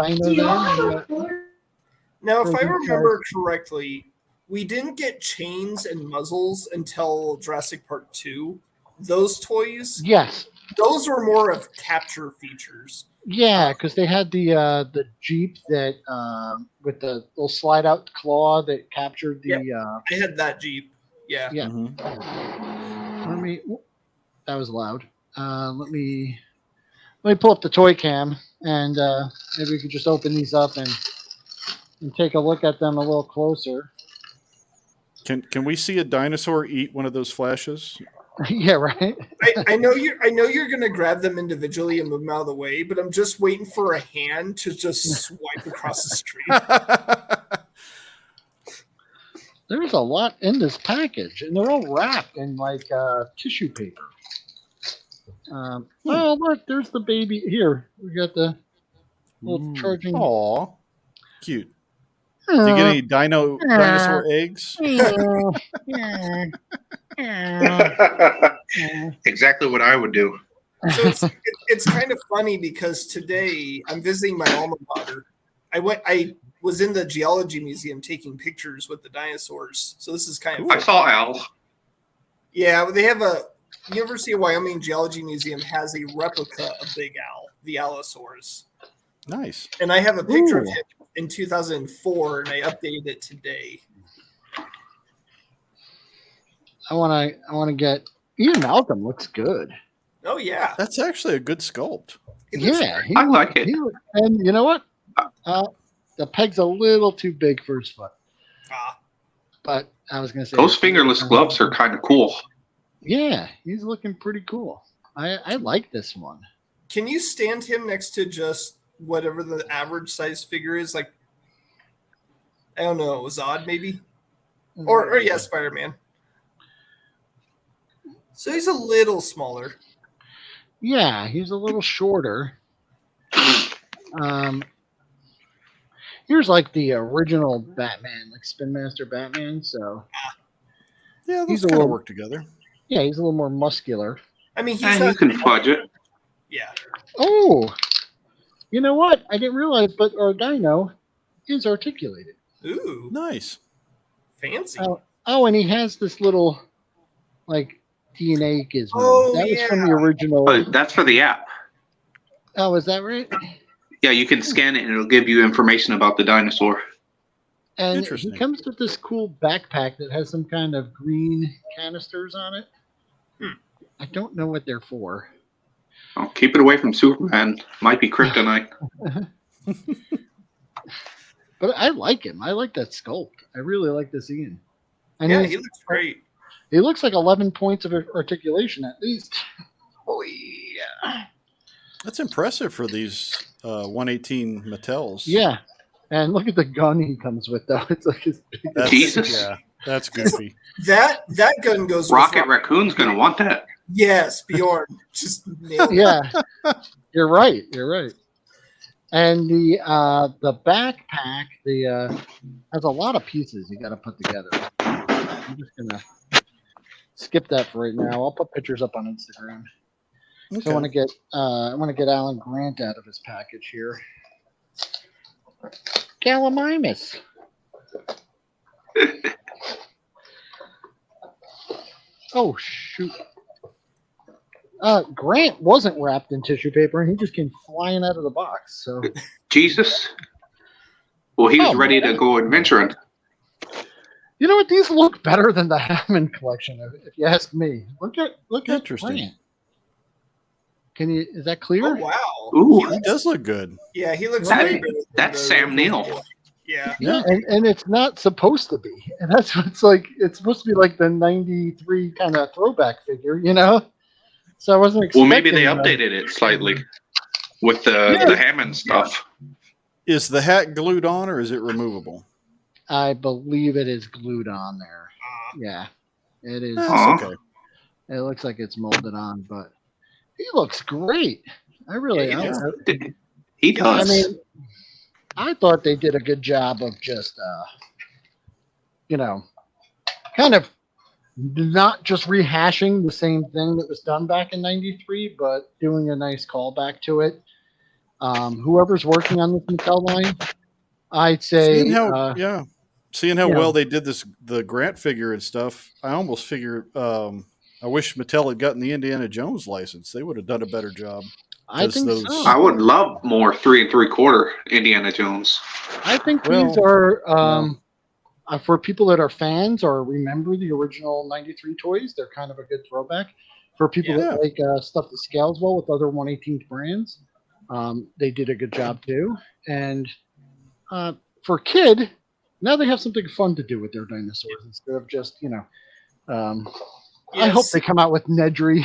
Now, if I remember correctly, we didn't get chains and muzzles until Jurassic Park 2. Those toys,
yes,
those were more of capture features.
Yeah, because they had the Jeep that with the little slide out claw that captured the.
I had that Jeep. Yeah.
Yeah.
Mm-hmm.
Let me. That was loud. Let me pull up the toy cam and maybe we could just open these up and take a look at them a little closer.
Can we see a dinosaur eat one of those flashes?
Yeah, right.
I know you're gonna grab them individually and move them out of the way, but I'm just waiting for a hand to just swipe across the street.
There's a lot in this package, and they're all wrapped in like tissue paper. Oh, look, there's the baby. Here, we got the little charging.
Aw, cute. Do you get any dinosaur eggs?
Exactly what I would do.
So it's kind of funny because today I'm visiting my alma mater. I was in the geology museum taking pictures with the dinosaurs. So this is kind of
I saw Al.
Yeah, they have a University of Wyoming Geology Museum has a replica of Big Al, the Allosaurus.
Nice.
And I have a picture of him in 2004, and I updated it today.
I want to get Ian Malcolm looks good.
Oh yeah,
that's actually a good sculpt.
Yeah,
I like it.
And you know what? The peg's a little too big for his foot. But I was going to say
those fingerless gloves are kind of cool.
Yeah, he's looking pretty cool. I like this one.
Can you stand him next to just whatever the average size figure is? Like, I don't know, Zod maybe? Or yeah, Spider-Man. So he's a little smaller.
Yeah, he's a little shorter. Here's like the original Batman, like Spinmaster Batman. So
yeah, those kind of work together.
Yeah, he's a little more muscular.
I mean,
you can fudge it.
Yeah.
Oh, you know what? I didn't realize, but our dino is articulated.
Ooh,
nice,
fancy.
Oh, and he has this little like DNA gizmo.
Oh,
that was from the original.
But that's for the app.
Oh, is that right?
Yeah, you can scan it and it'll give you information about the dinosaur.
And he comes with this cool backpack that has some kind of green canisters on it. I don't know what they're for.
Oh, keep it away from Superman. Might be kryptonite.
But I like him. I like that sculpt. I really like this Ian. And
yeah, he looks great.
He looks like 11 points of articulation at least. Oh yeah.
That's impressive for these 118 Mattels.
Yeah. And look at the gun he comes with, though. It's like his biggest.
Jesus.
Yeah, that's goofy.
That gun goes
Rocket
with
Raccoon's going to want that.
Yes, Bjorn. Just nailed it.
Yeah. You're right. And the backpack, has a lot of pieces you got to put together. I'm just gonna skip that for right now. I'll put pictures up on Instagram.
Okay.
So I want to get Alan Grant out of his package here. Gallimimus. Oh shoot. Grant wasn't wrapped in tissue paper, and he just came flying out of the box. So
Jesus. Well, he was ready to go adventuring.
you know what? These look better than the Hammond collection, if you ask me. Look at
Interesting.
Grant. Is that clear?
Oh wow.
Ooh.
He does look good.
Yeah, he looks
That-
way better than
that's
the
Sam
original.
Neill.
Yeah.
Yeah, and it's not supposed to be. And that's what it's like. It's supposed to be like the 93 kind of throwback figure, you know? So I wasn't
Well,
expecting
maybe they
that.
updated it slightly with the Hammond stuff.
Is the hat glued on or is it removable?
I believe it is glued on there. Yeah, it is.
That's okay.
It looks like it's molded on, but he looks great. I really
He does.
I mean, I thought they did a good job of just, kind of not just rehashing the same thing that was done back in '93, but doing a nice callback to it. Whoever's working on this Mattel line, I'd say,
seeing how well they did the Grant figure and stuff, I almost figure I wish Mattel had gotten the Indiana Jones license. They would have done a better job.
I think so.
I would love more 3 3/4 Indiana Jones.
I think these are for people that are fans or remember the original '93 toys. They're kind of a good throwback. For people that like stuff that scales well with other 1/18 brands, they did a good job too. And for a kid, now they have something fun to do with their dinosaurs instead of just I hope they come out with Nedry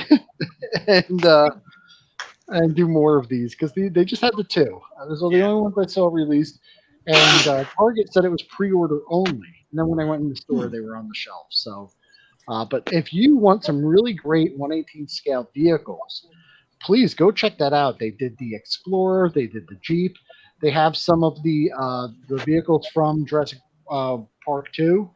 and do more of these because they just had the two. Those are the only ones I saw released. And Target said it was pre-order only. And then when I went in the store, they were on the shelf. So, but if you want some really great 1/18 scale vehicles, please go check that out. They did the Explorer, they did the Jeep. They have some of the vehicles from Jurassic Park 2.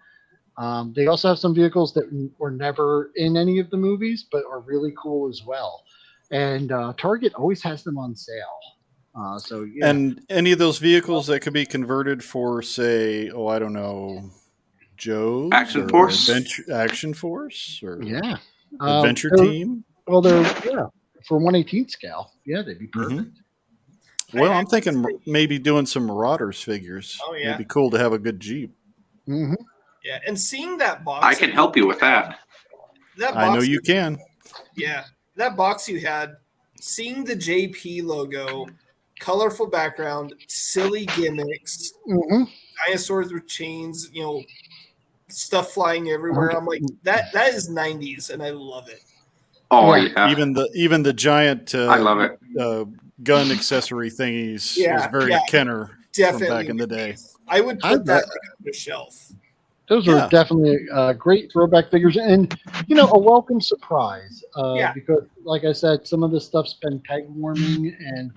They also have some vehicles that were never in any of the movies, but are really cool as well. And Target always has them on sale.
And any of those vehicles that could be converted for, say, I don't know, Joe's
Action Force,
Action Force, or
Adventure
Team.
Well, they're for 1/18 scale. Yeah, they'd be perfect.
Mm-hmm. Well, I'm thinking maybe doing some Marauders figures.
Oh yeah,
it'd be cool to have a good Jeep.
Mm-hmm.
Yeah, and seeing that box,
I can help you with that.
I know you can.
Yeah, that box you had, seeing the JP logo, colorful background, silly gimmicks, dinosaurs with chains, stuff flying everywhere. I'm like, that is 90s, and I love it.
Oh yeah.
Even the giant
I love it.
Gun accessory thingies was very Kenner from back in the day.
I would put that on the shelf.
Those are definitely great throwback figures, and a welcome surprise. Because, like I said, some of this stuff's been peg warming and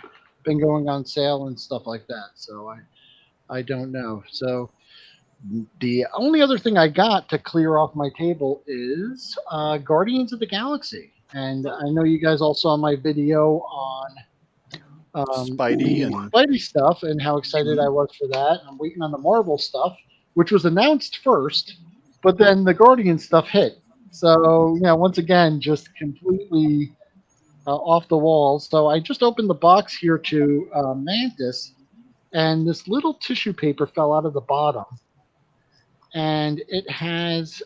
been going on sale and stuff like that. So I don't know. So the only other thing I got to clear off my table is Guardians of the Galaxy, and I know you guys all saw my video on Spidey stuff and how excited I was for that. I'm waiting on the Marvel stuff, which was announced first, but then the Guardian stuff hit. So, once again, just completely off the walls. So I just opened the box here to Mantis, and this little tissue paper fell out of the bottom. And it has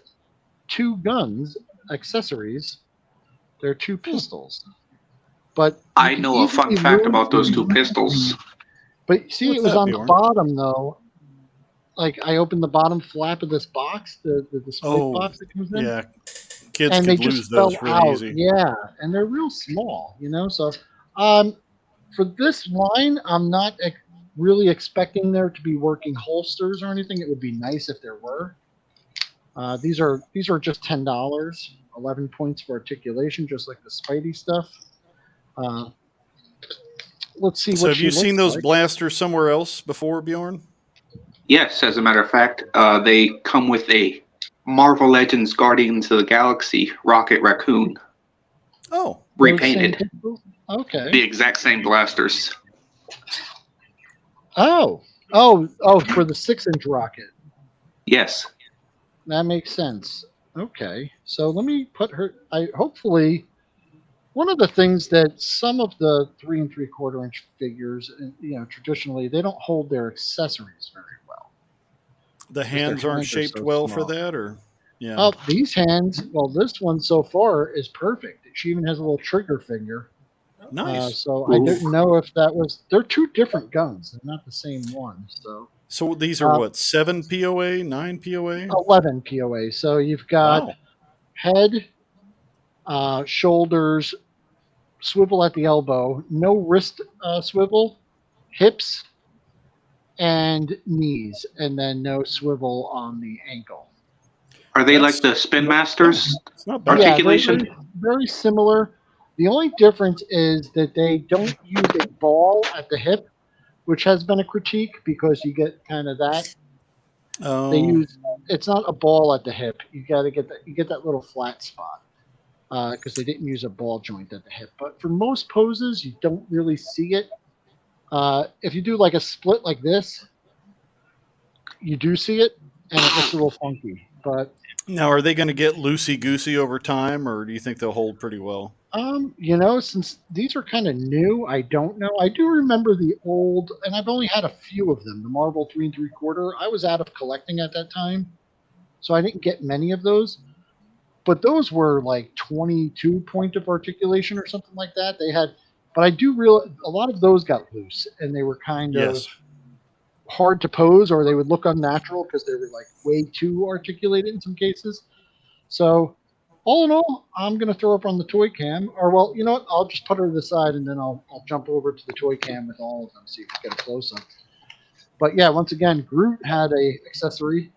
2 guns, accessories. They're 2 pistols. But
I know a fun fact about those 2 pistols.
But see, it was on the bottom, though. Like, I opened the bottom flap of this box, the display box that comes in.
Yeah. Kids
and they
could
just
lose
fell
those really
out.
easy.
Yeah, and they're real small, So, for this line, I'm not really expecting there to be working holsters or anything. It would be nice if there were. These are just $10, 11 points for articulation, just like the Spidey stuff. Uh, let's see
So
what
have
she
you seen
looks
those
like.
blasters somewhere else before, Bjorn?
Yes, as a matter of fact, they come with a Marvel Legends Guardians of the Galaxy Rocket Raccoon
Oh,
Those same
repainted.
people? Okay.
The exact same blasters.
Oh, for the 6-inch rocket.
Yes.
That makes sense. Okay, so let me put her. Hopefully one of the things that some of the 3 3/4 inch figures, traditionally they don't hold their accessories very well.
the
Because their
hands aren't
hands are
shaped
so
well for
small.
that, or yeah.
Oh, these hands. Well, this one so far is perfect. She even has a little trigger finger.
Nice.
So I don't know if that was. They're two different guns. They're not the same one.
So these are what, 7 POA, 9 POA?
11 POA. So you've got
Wow.
head, shoulders, swivel at the elbow, no wrist swivel, hips, and knees, and then no swivel on the ankle.
Are they like
That's
the Spinmasters
it's not bad.
Yeah, they're
articulation?
very, very similar. The only difference is that they don't use a ball at the hip, which has been a critique because you get kind of that. They
Oh,
use it's not a ball at the hip. You got to get that. You get that little flat spot because they didn't use a ball joint at the hip. But for most poses, you don't really see it. If you do like a split like this, you do see it, and it looks a little funky. But
now are they going to get loosey goosey over time, or do you think they'll hold pretty well?
since these are kind of new, I don't know. I do remember the old, and I've only had a few of them. The Marvel 3 3/4. I was out of collecting at that time, so I didn't get many of those. But those were like 22 point of articulation or something like that. They had, but I do realize a lot of those got loose, and they were kind of
Yes.
hard to pose, or they would look unnatural because they were like way too articulated in some cases. So all in all, I'm gonna throw up on the toy cam, or well, you know what? I'll just put her to the side, and then I'll jump over to the toy cam with all of them, see if we get a close up. But yeah, once again, Groot had a accessory.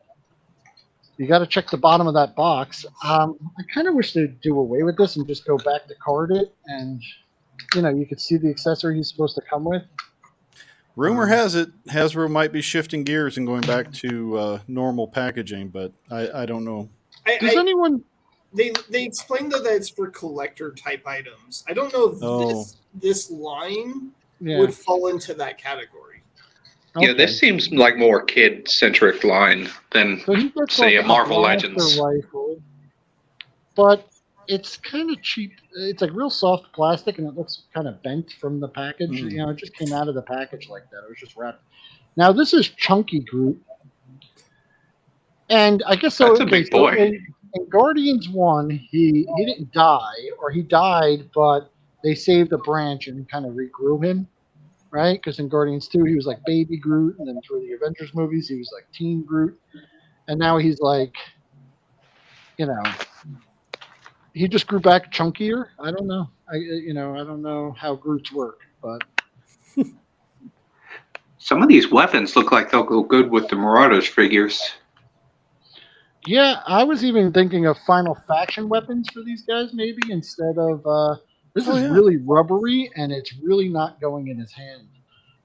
You got to check the bottom of that box. I kind of wish they'd do away with this and just go back to card it, and you could see the accessory he's supposed to come with.
Rumor has it Hasbro might be shifting gears and going back to normal packaging, but I don't know.
Does anyone?
They explained that it's for collector type items. I don't know if this line would fall into that category.
Yeah, this seems like more kid-centric line than, say, a Marvel Legends.
Rifle, but it's kind of cheap. It's like real soft plastic, and it looks kind of bent from the package. It just came out of the package like that. It was just wrapped. Now this is Chunky Groot, and I guess so.
That's a big boy.
In Guardians 1, he didn't die, or he died, but they saved a branch and kind of regrew him. Right? Because in Guardians 2, he was like baby Groot, and then through the Avengers movies, he was like teen Groot, and now he's like, he just grew back chunkier. I don't know. I don't know how Groots work, but
Some of these weapons look like they'll go good with the Marauders figures.
yeah, I was even thinking of Final Faction weapons for these guys, maybe instead of. This is really rubbery, and it's really not going in his hand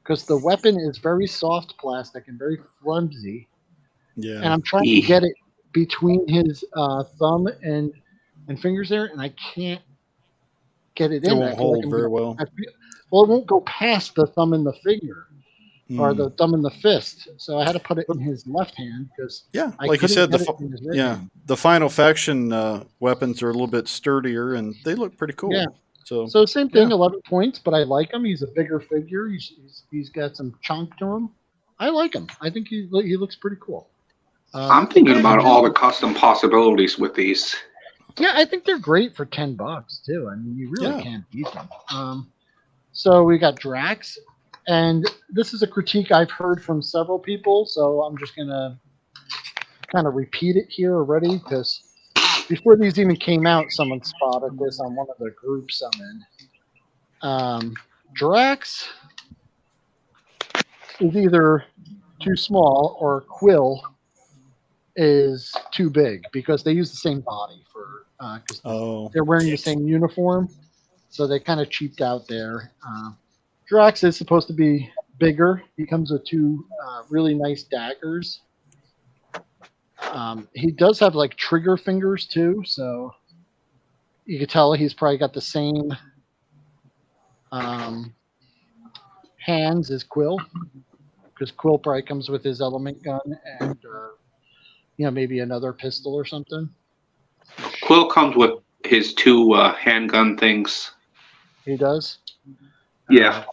because the weapon is very soft plastic and very flimsy.
Yeah.
And I'm trying to get it between his thumb and fingers there, and I can't get it in.
It won't hold very well.
Well, it won't go past the thumb and the finger, or the thumb and the fist. So I had to put it in his left hand because
like you said, the Final Faction weapons are a little bit sturdier and they look pretty cool.
Yeah.
So
same thing, 11 points, but I like him. He's a bigger figure. He's got some chunk to him. I like him. I think he looks pretty cool.
I'm thinking about all the custom possibilities with these.
Yeah, I think they're great for $10 too. I mean, you really can't beat them. So we got Drax, and this is a critique I've heard from several people. So I'm just gonna kind of repeat it here already because before these even came out, someone spotted this on one of the groups I'm in. Drax is either too small or Quill is too big because they use the same body for because they're wearing the same uniform, so they kind of cheaped out there. Drax is supposed to be bigger. He comes with two really nice daggers. He does have like trigger fingers too, so you could tell he's probably got the same hands as Quill, because Quill probably comes with his element gun and maybe another pistol or something.
Quill comes with his two handgun things.
He does.
Yeah.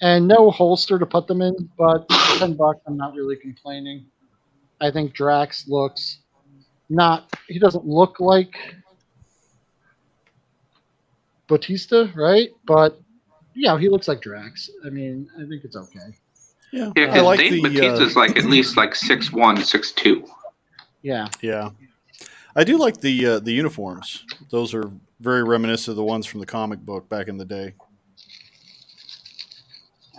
And no holster to put them in, but $10, I'm not really complaining. I think Drax he doesn't look like Bautista, right? But yeah, he looks like Drax. I mean, I think it's okay.
Yeah,
Yeah,
I like
Dave Bautista's like at least like 6'1", 6'2".
Yeah.
Yeah. I do like the uniforms. Those are very reminiscent of the ones from the comic book back in the day.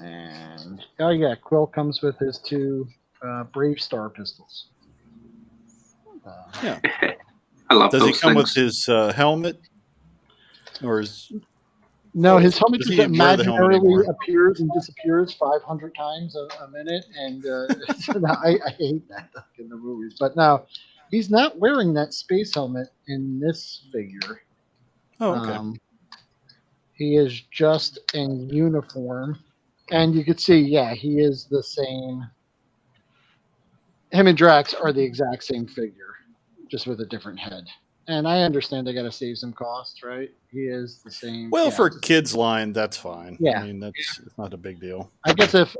And Quill comes with his two Brave Star pistols.
Yeah.
I love
Does
those
he come
things.
with his helmet? Or
No, his helmet
does
just
he wear the helmet
imaginarily
anymore?
appears and disappears 500 times a minute, and I hate that in the movies. But now, he's not wearing that space helmet in this figure.
Oh, okay.
He is just in uniform, and you could see, he is the same. Him and Drax are the exact same figure, just with a different head. And I understand they got to save some costs, right? He is the same.
Well, for kids line, that's fine.
Yeah.
I mean, it's not a big deal.
I guess if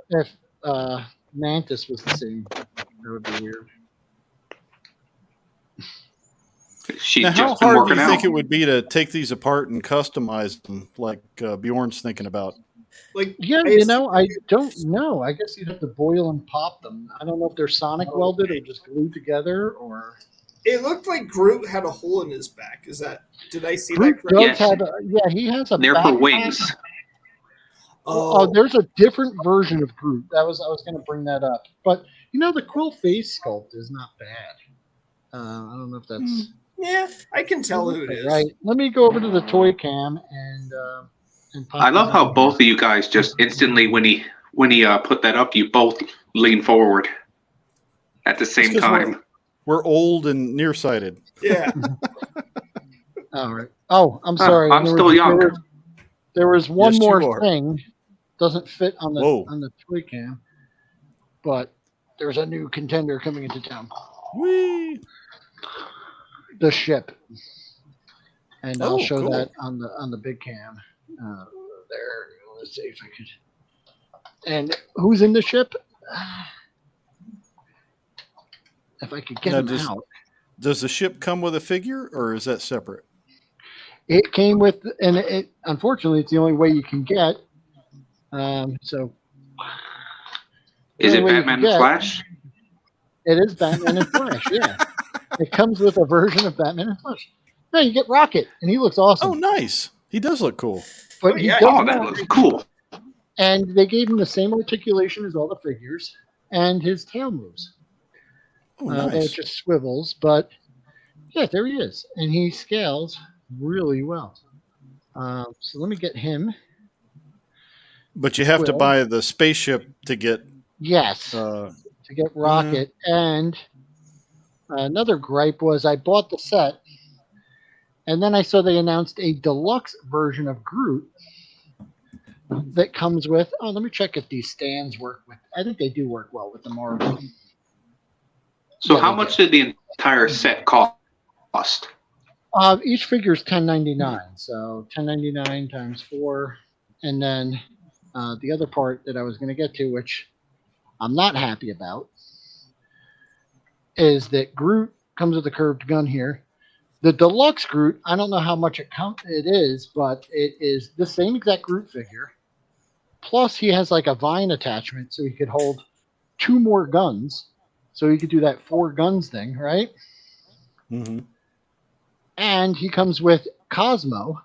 Mantis was the same, that would be weird.
She's
now, how
just been
hard do
working
you think
out.
it would be to take these apart and customize them, like Bjorn's thinking about?
Like,
I don't know. I guess you'd have to boil and pop them. I don't know if they're sonic welded or just glued together, or.
It looked like Groot had a hole in his back. Did I see
Groot
that correctly?
does have he has a
They're for
backpack.
wings.
Oh, there's a different version of Groot. I was going to bring that up, but the Quill face sculpt is not bad. I don't know if that's.
Yeah, I can tell who it is.
Right. Let me go over to the toy cam and pop
I love
these
how
in
both
here.
of you guys just instantly, when he put that up, you both lean forward at the same time.
We're old and nearsighted.
Yeah.
All right. Oh, I'm sorry.
I'm still young.
There was one
Yes, you
more
are.
thing. Doesn't fit on the
Whoa.
on the toy cam, but there's a new contender coming into town.
Whee!
The ship, and I'll
Oh,
show
cool.
that on the big cam. There. Let's see if I could. And who's in the ship? If I could get him out.
Does the ship come with a figure, or is that separate?
It came with, and it unfortunately, it's the only way you can get. So.
Is it Batman and Flash?
It is Batman and Flash, yeah. It comes with a version of Batman and Flash. No, you get Rocket, and he looks awesome.
Oh, nice. He does look cool.
But
that looks cool.
And they gave him the same articulation as all the figures, and his tail moves.
Oh, nice.
It just swivels, but yeah, there he is, and he scales really well. So let me get him.
But you have to buy the spaceship to get.
Yes. To get Rocket. And another gripe was I bought the set, and then I saw they announced a deluxe version of Groot that comes with. Oh, let me check if these stands work with. I think they do work well with the Marvel.
So how much did the entire set cost?
Each figure is $10.99, so $10.99 times 4, and then the other part that I was going to get to, which I'm not happy about, is that Groot comes with a curved gun here. The deluxe Groot, I don't know how much it is, but it is the same exact Groot figure. Plus, he has like a vine attachment, so he could hold 2 more guns. So he could do that 4 guns thing, right?
Mm-hmm.
and he comes with Cosmo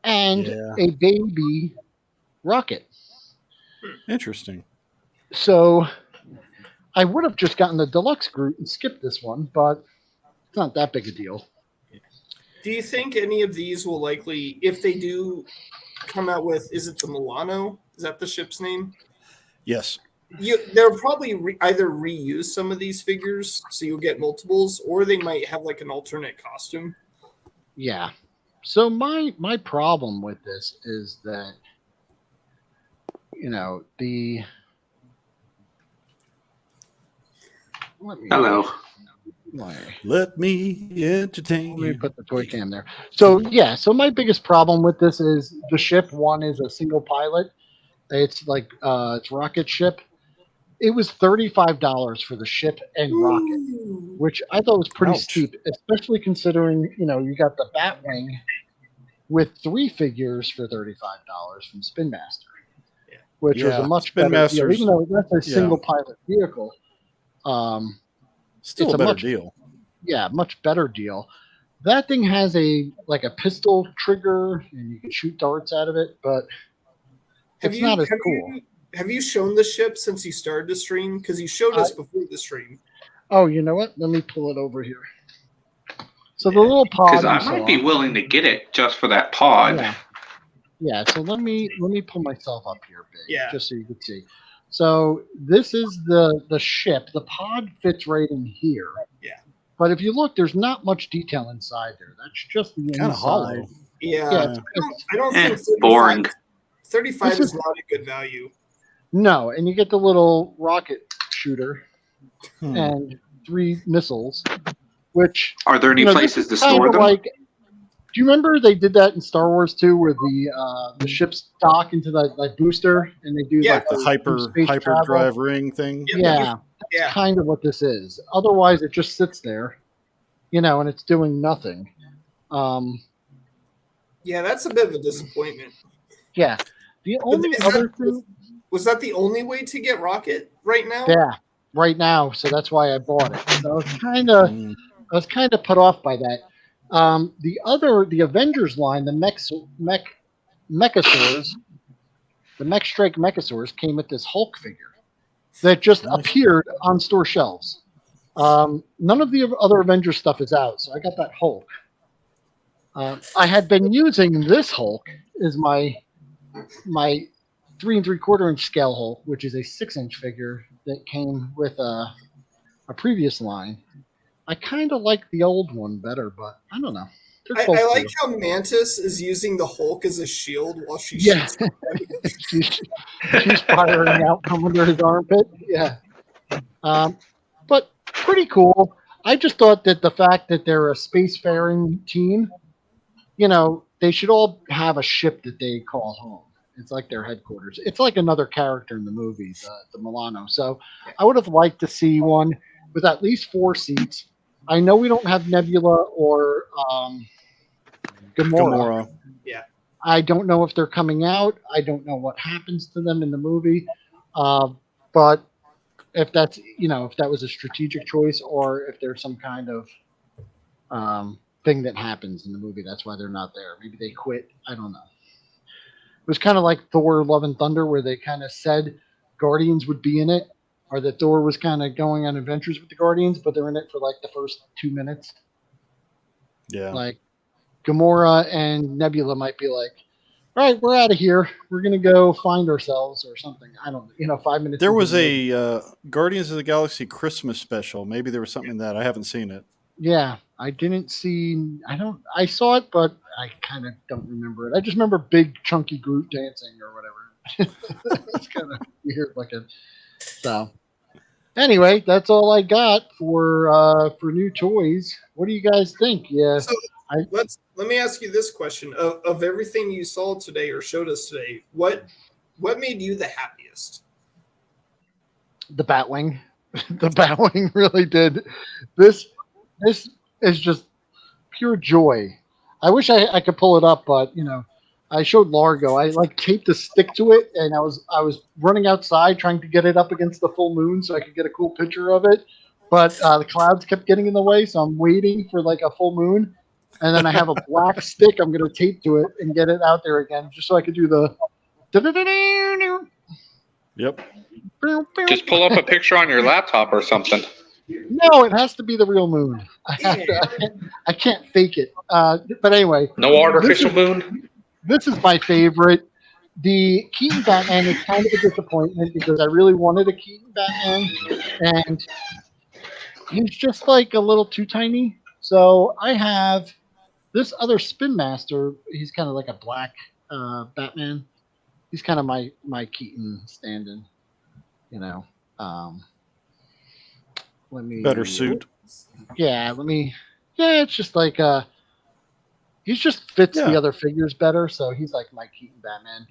and
Yeah.
a baby Rocket.
Interesting.
So I would have just gotten the deluxe Groot and skipped this one, but it's not that big a deal.
Do you think any of these will likely, if they do come out with, is it the Milano? Is that the ship's name?
Yes.
They'll probably either reuse some of these figures, so you'll get multiples, or they might have like an alternate costume.
Yeah. So my problem with this is that the
Hello.
Let me entertain
Let me
you.
put the toy cam there. So yeah, so my biggest problem with this is the ship. One is a single pilot. It's like it's rocket ship. It was $35 for the ship and rocket, which I thought was pretty
Ouch.
steep, especially considering you got the Batwing with 3 figures for $35 from Spinmaster, which was a much better deal. Even though that's a single pilot vehicle,
still
it's
a better
much,
deal.
Yeah, much better deal. That thing has a pistol trigger, and you can shoot darts out of it, but it's not as cool.
Have you shown the ship since you started the stream? Because you showed us before the stream.
Oh, you know what? Let me pull it over here. So the little pod.
Because I might be willing to get it just for that pod.
Yeah. So let me pull myself up here, big, just so you can see. So this is the ship. The pod fits right in here.
Yeah.
But if you look, there's not much detail inside there. That's just the inside.
Kind of hollow.
Yeah. I don't think 35,
boring.
35 is not a good value.
No, and you get the little rocket shooter and 3 missiles, which
are there any places to store them?
Do you remember they did that in Star Wars 2, where the ships dock into that booster and they do like
the hyperdrive ring thing?
Yeah, that's kind of what this is. Otherwise, it just sits there, and it's doing nothing.
Yeah, that's a bit of a disappointment.
Yeah, the only other thing.
Was that the only way to get Rocket right now?
Yeah, right now. So that's why I bought it. So I was kind of put off by that. The Avengers line, the Mechasaurs, the Mech Strike Mechasaurs came with this Hulk figure that just appeared on store shelves. None of the other Avengers stuff is out, so I got that Hulk. I had been using this Hulk as my 3 3/4 inch scale Hulk, which is a 6-inch figure that came with a previous line. I kind of like the old one better, but I don't know.
I like how Mantis is using the Hulk as a shield while she shoots.
she's firing out from under his armpit. Yeah. But pretty cool. I just thought that the fact that they're a spacefaring team, they should all have a ship that they call home. It's like their headquarters. It's like another character in the movies, the Milano. So I would have liked to see one with at least 4 seats. I know we don't have Nebula or Gamora.
Yeah.
I don't know if they're coming out. I don't know what happens to them in the movie. But if that's, if that was a strategic choice or if there's some kind of thing that happens in the movie, that's why they're not there. Maybe they quit. I don't know. It was kind of like Thor: Love and Thunder, where they kind of said Guardians would be in it, or that Thor was kind of going on adventures with the Guardians, but they're in it for like the first 2 minutes.
Yeah.
Like Gamora and Nebula might be like, all right, we're out of here. We're going to go find ourselves or something. I don't know, 5 minutes.
There was a Guardians of the Galaxy Christmas special. Maybe there was something in that. I haven't seen it.
Yeah, I didn't see. I saw it, but I kind of don't remember it. I just remember big chunky Groot dancing or whatever. It's kind of weird looking. So, anyway, that's all I got for new toys. What do you guys think? Yeah.
So let me ask you this question: of everything you saw today or showed us today, what made you the happiest?
The Batwing. The Batwing really did. This is just pure joy. I wish I could pull it up, but I showed Largo. I taped a stick to it, and I was running outside trying to get it up against the full moon so I could get a cool picture of it. but the clouds kept getting in the way, so I'm waiting for like a full moon, and then I have a black stick I'm going to tape to it and get it out there again, just so I could do the.
Yep.
Just pull up a picture on your laptop or something.
No, it has to be the real moon. I can't fake it. But anyway,
No artificial moon.
This is my favorite. The Keaton Batman is kind of a disappointment because I really wanted a Keaton Batman, and he's just like a little too tiny. So I have this other Spinmaster. He's kind of like a black Batman. He's kind of my Keaton stand-in. You know, let me
Better suit.
Yeah, it's just like he just fits the other figures better, so he's like my Keaton Batman.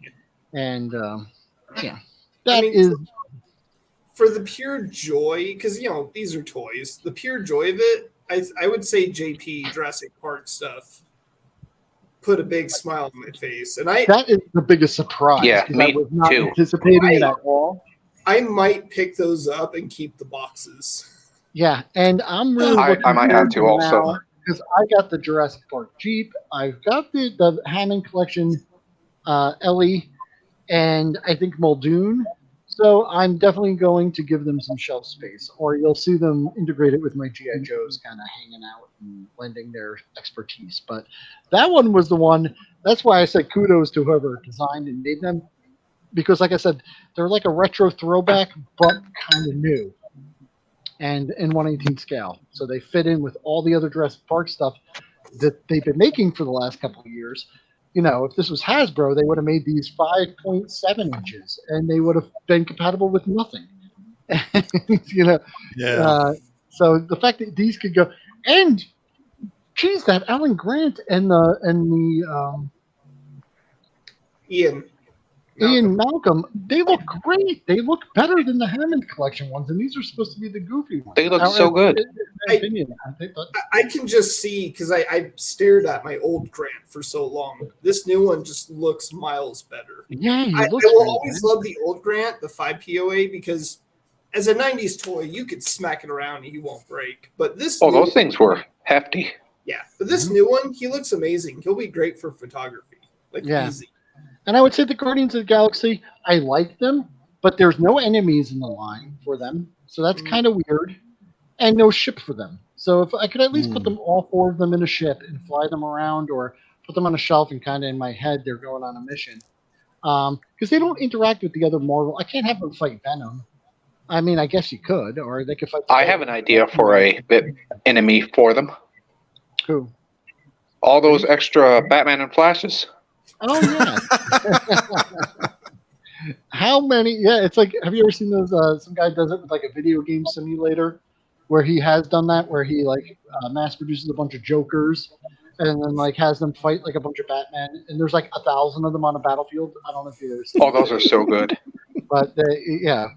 And that is
for the pure joy, because these are toys. The pure joy of it, I would say JP Jurassic Park stuff put a big smile on my face, and
that is the biggest surprise.
Yeah, me
I was not
too.
anticipating it at all.
I might pick those up and keep the boxes.
Yeah, and I'm really
I might have to also,
because I got the Jurassic Park Jeep. I've got the Hammond Collection Ellie, and I think Muldoon. So I'm definitely going to give them some shelf space, or you'll see them integrated with my G.I. Joes kind of hanging out and lending their expertise. But that one was the one, that's why I said kudos to whoever designed and made them, because like I said, they're like a retro throwback, but kind of new. And in 1/18 scale. So they fit in with all the other Jurassic Park stuff that they've been making for the last couple of years. If this was Hasbro, they would have made these 5.7 inches, and they would have been compatible with nothing. So the fact that these could go, and geez, that Alan Grant and the Ian Malcolm, they look great. They look better than the Hammond Collection ones, and these are supposed to be the goofy ones.
They look so good.
In my opinion,
I can just see, because I stared at my old Grant for so long. This new one just looks miles better.
Yeah,
I will always love the old Grant, the 5 POA, because as a 90s toy, you could smack it around and he won't break. But this
those things were hefty.
Yeah, but this new one, he looks amazing. He'll be great for photography. Easy.
And I would say the Guardians of the Galaxy, I like them, but there's no enemies in the line for them. So that's kind of weird. And no ship for them. So if I could at least put them, all 4 of them in a ship and fly them around, or put them on a shelf and kind of in my head they're going on a mission. Because they don't interact with the other Marvel. I can't have them fight Venom. I mean, I guess you could, or they could fight.
I have an idea for a enemy for them.
Who?
All those extra Batman and Flashes.
Oh yeah. How many? Yeah, it's like. Have you ever seen those? Some guy does it with like a video game simulator, where he has done that, where he mass produces a bunch of Jokers, and then has them fight like a bunch of Batman, and there's like 1,000 of them on a battlefield. I don't know if you've ever seen.
Oh, those are so good.
But yeah,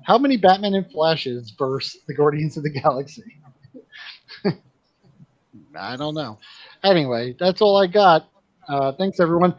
how many Batman and Flashes versus the Guardians of the Galaxy? I don't know. Anyway, that's all I got. Thanks everyone.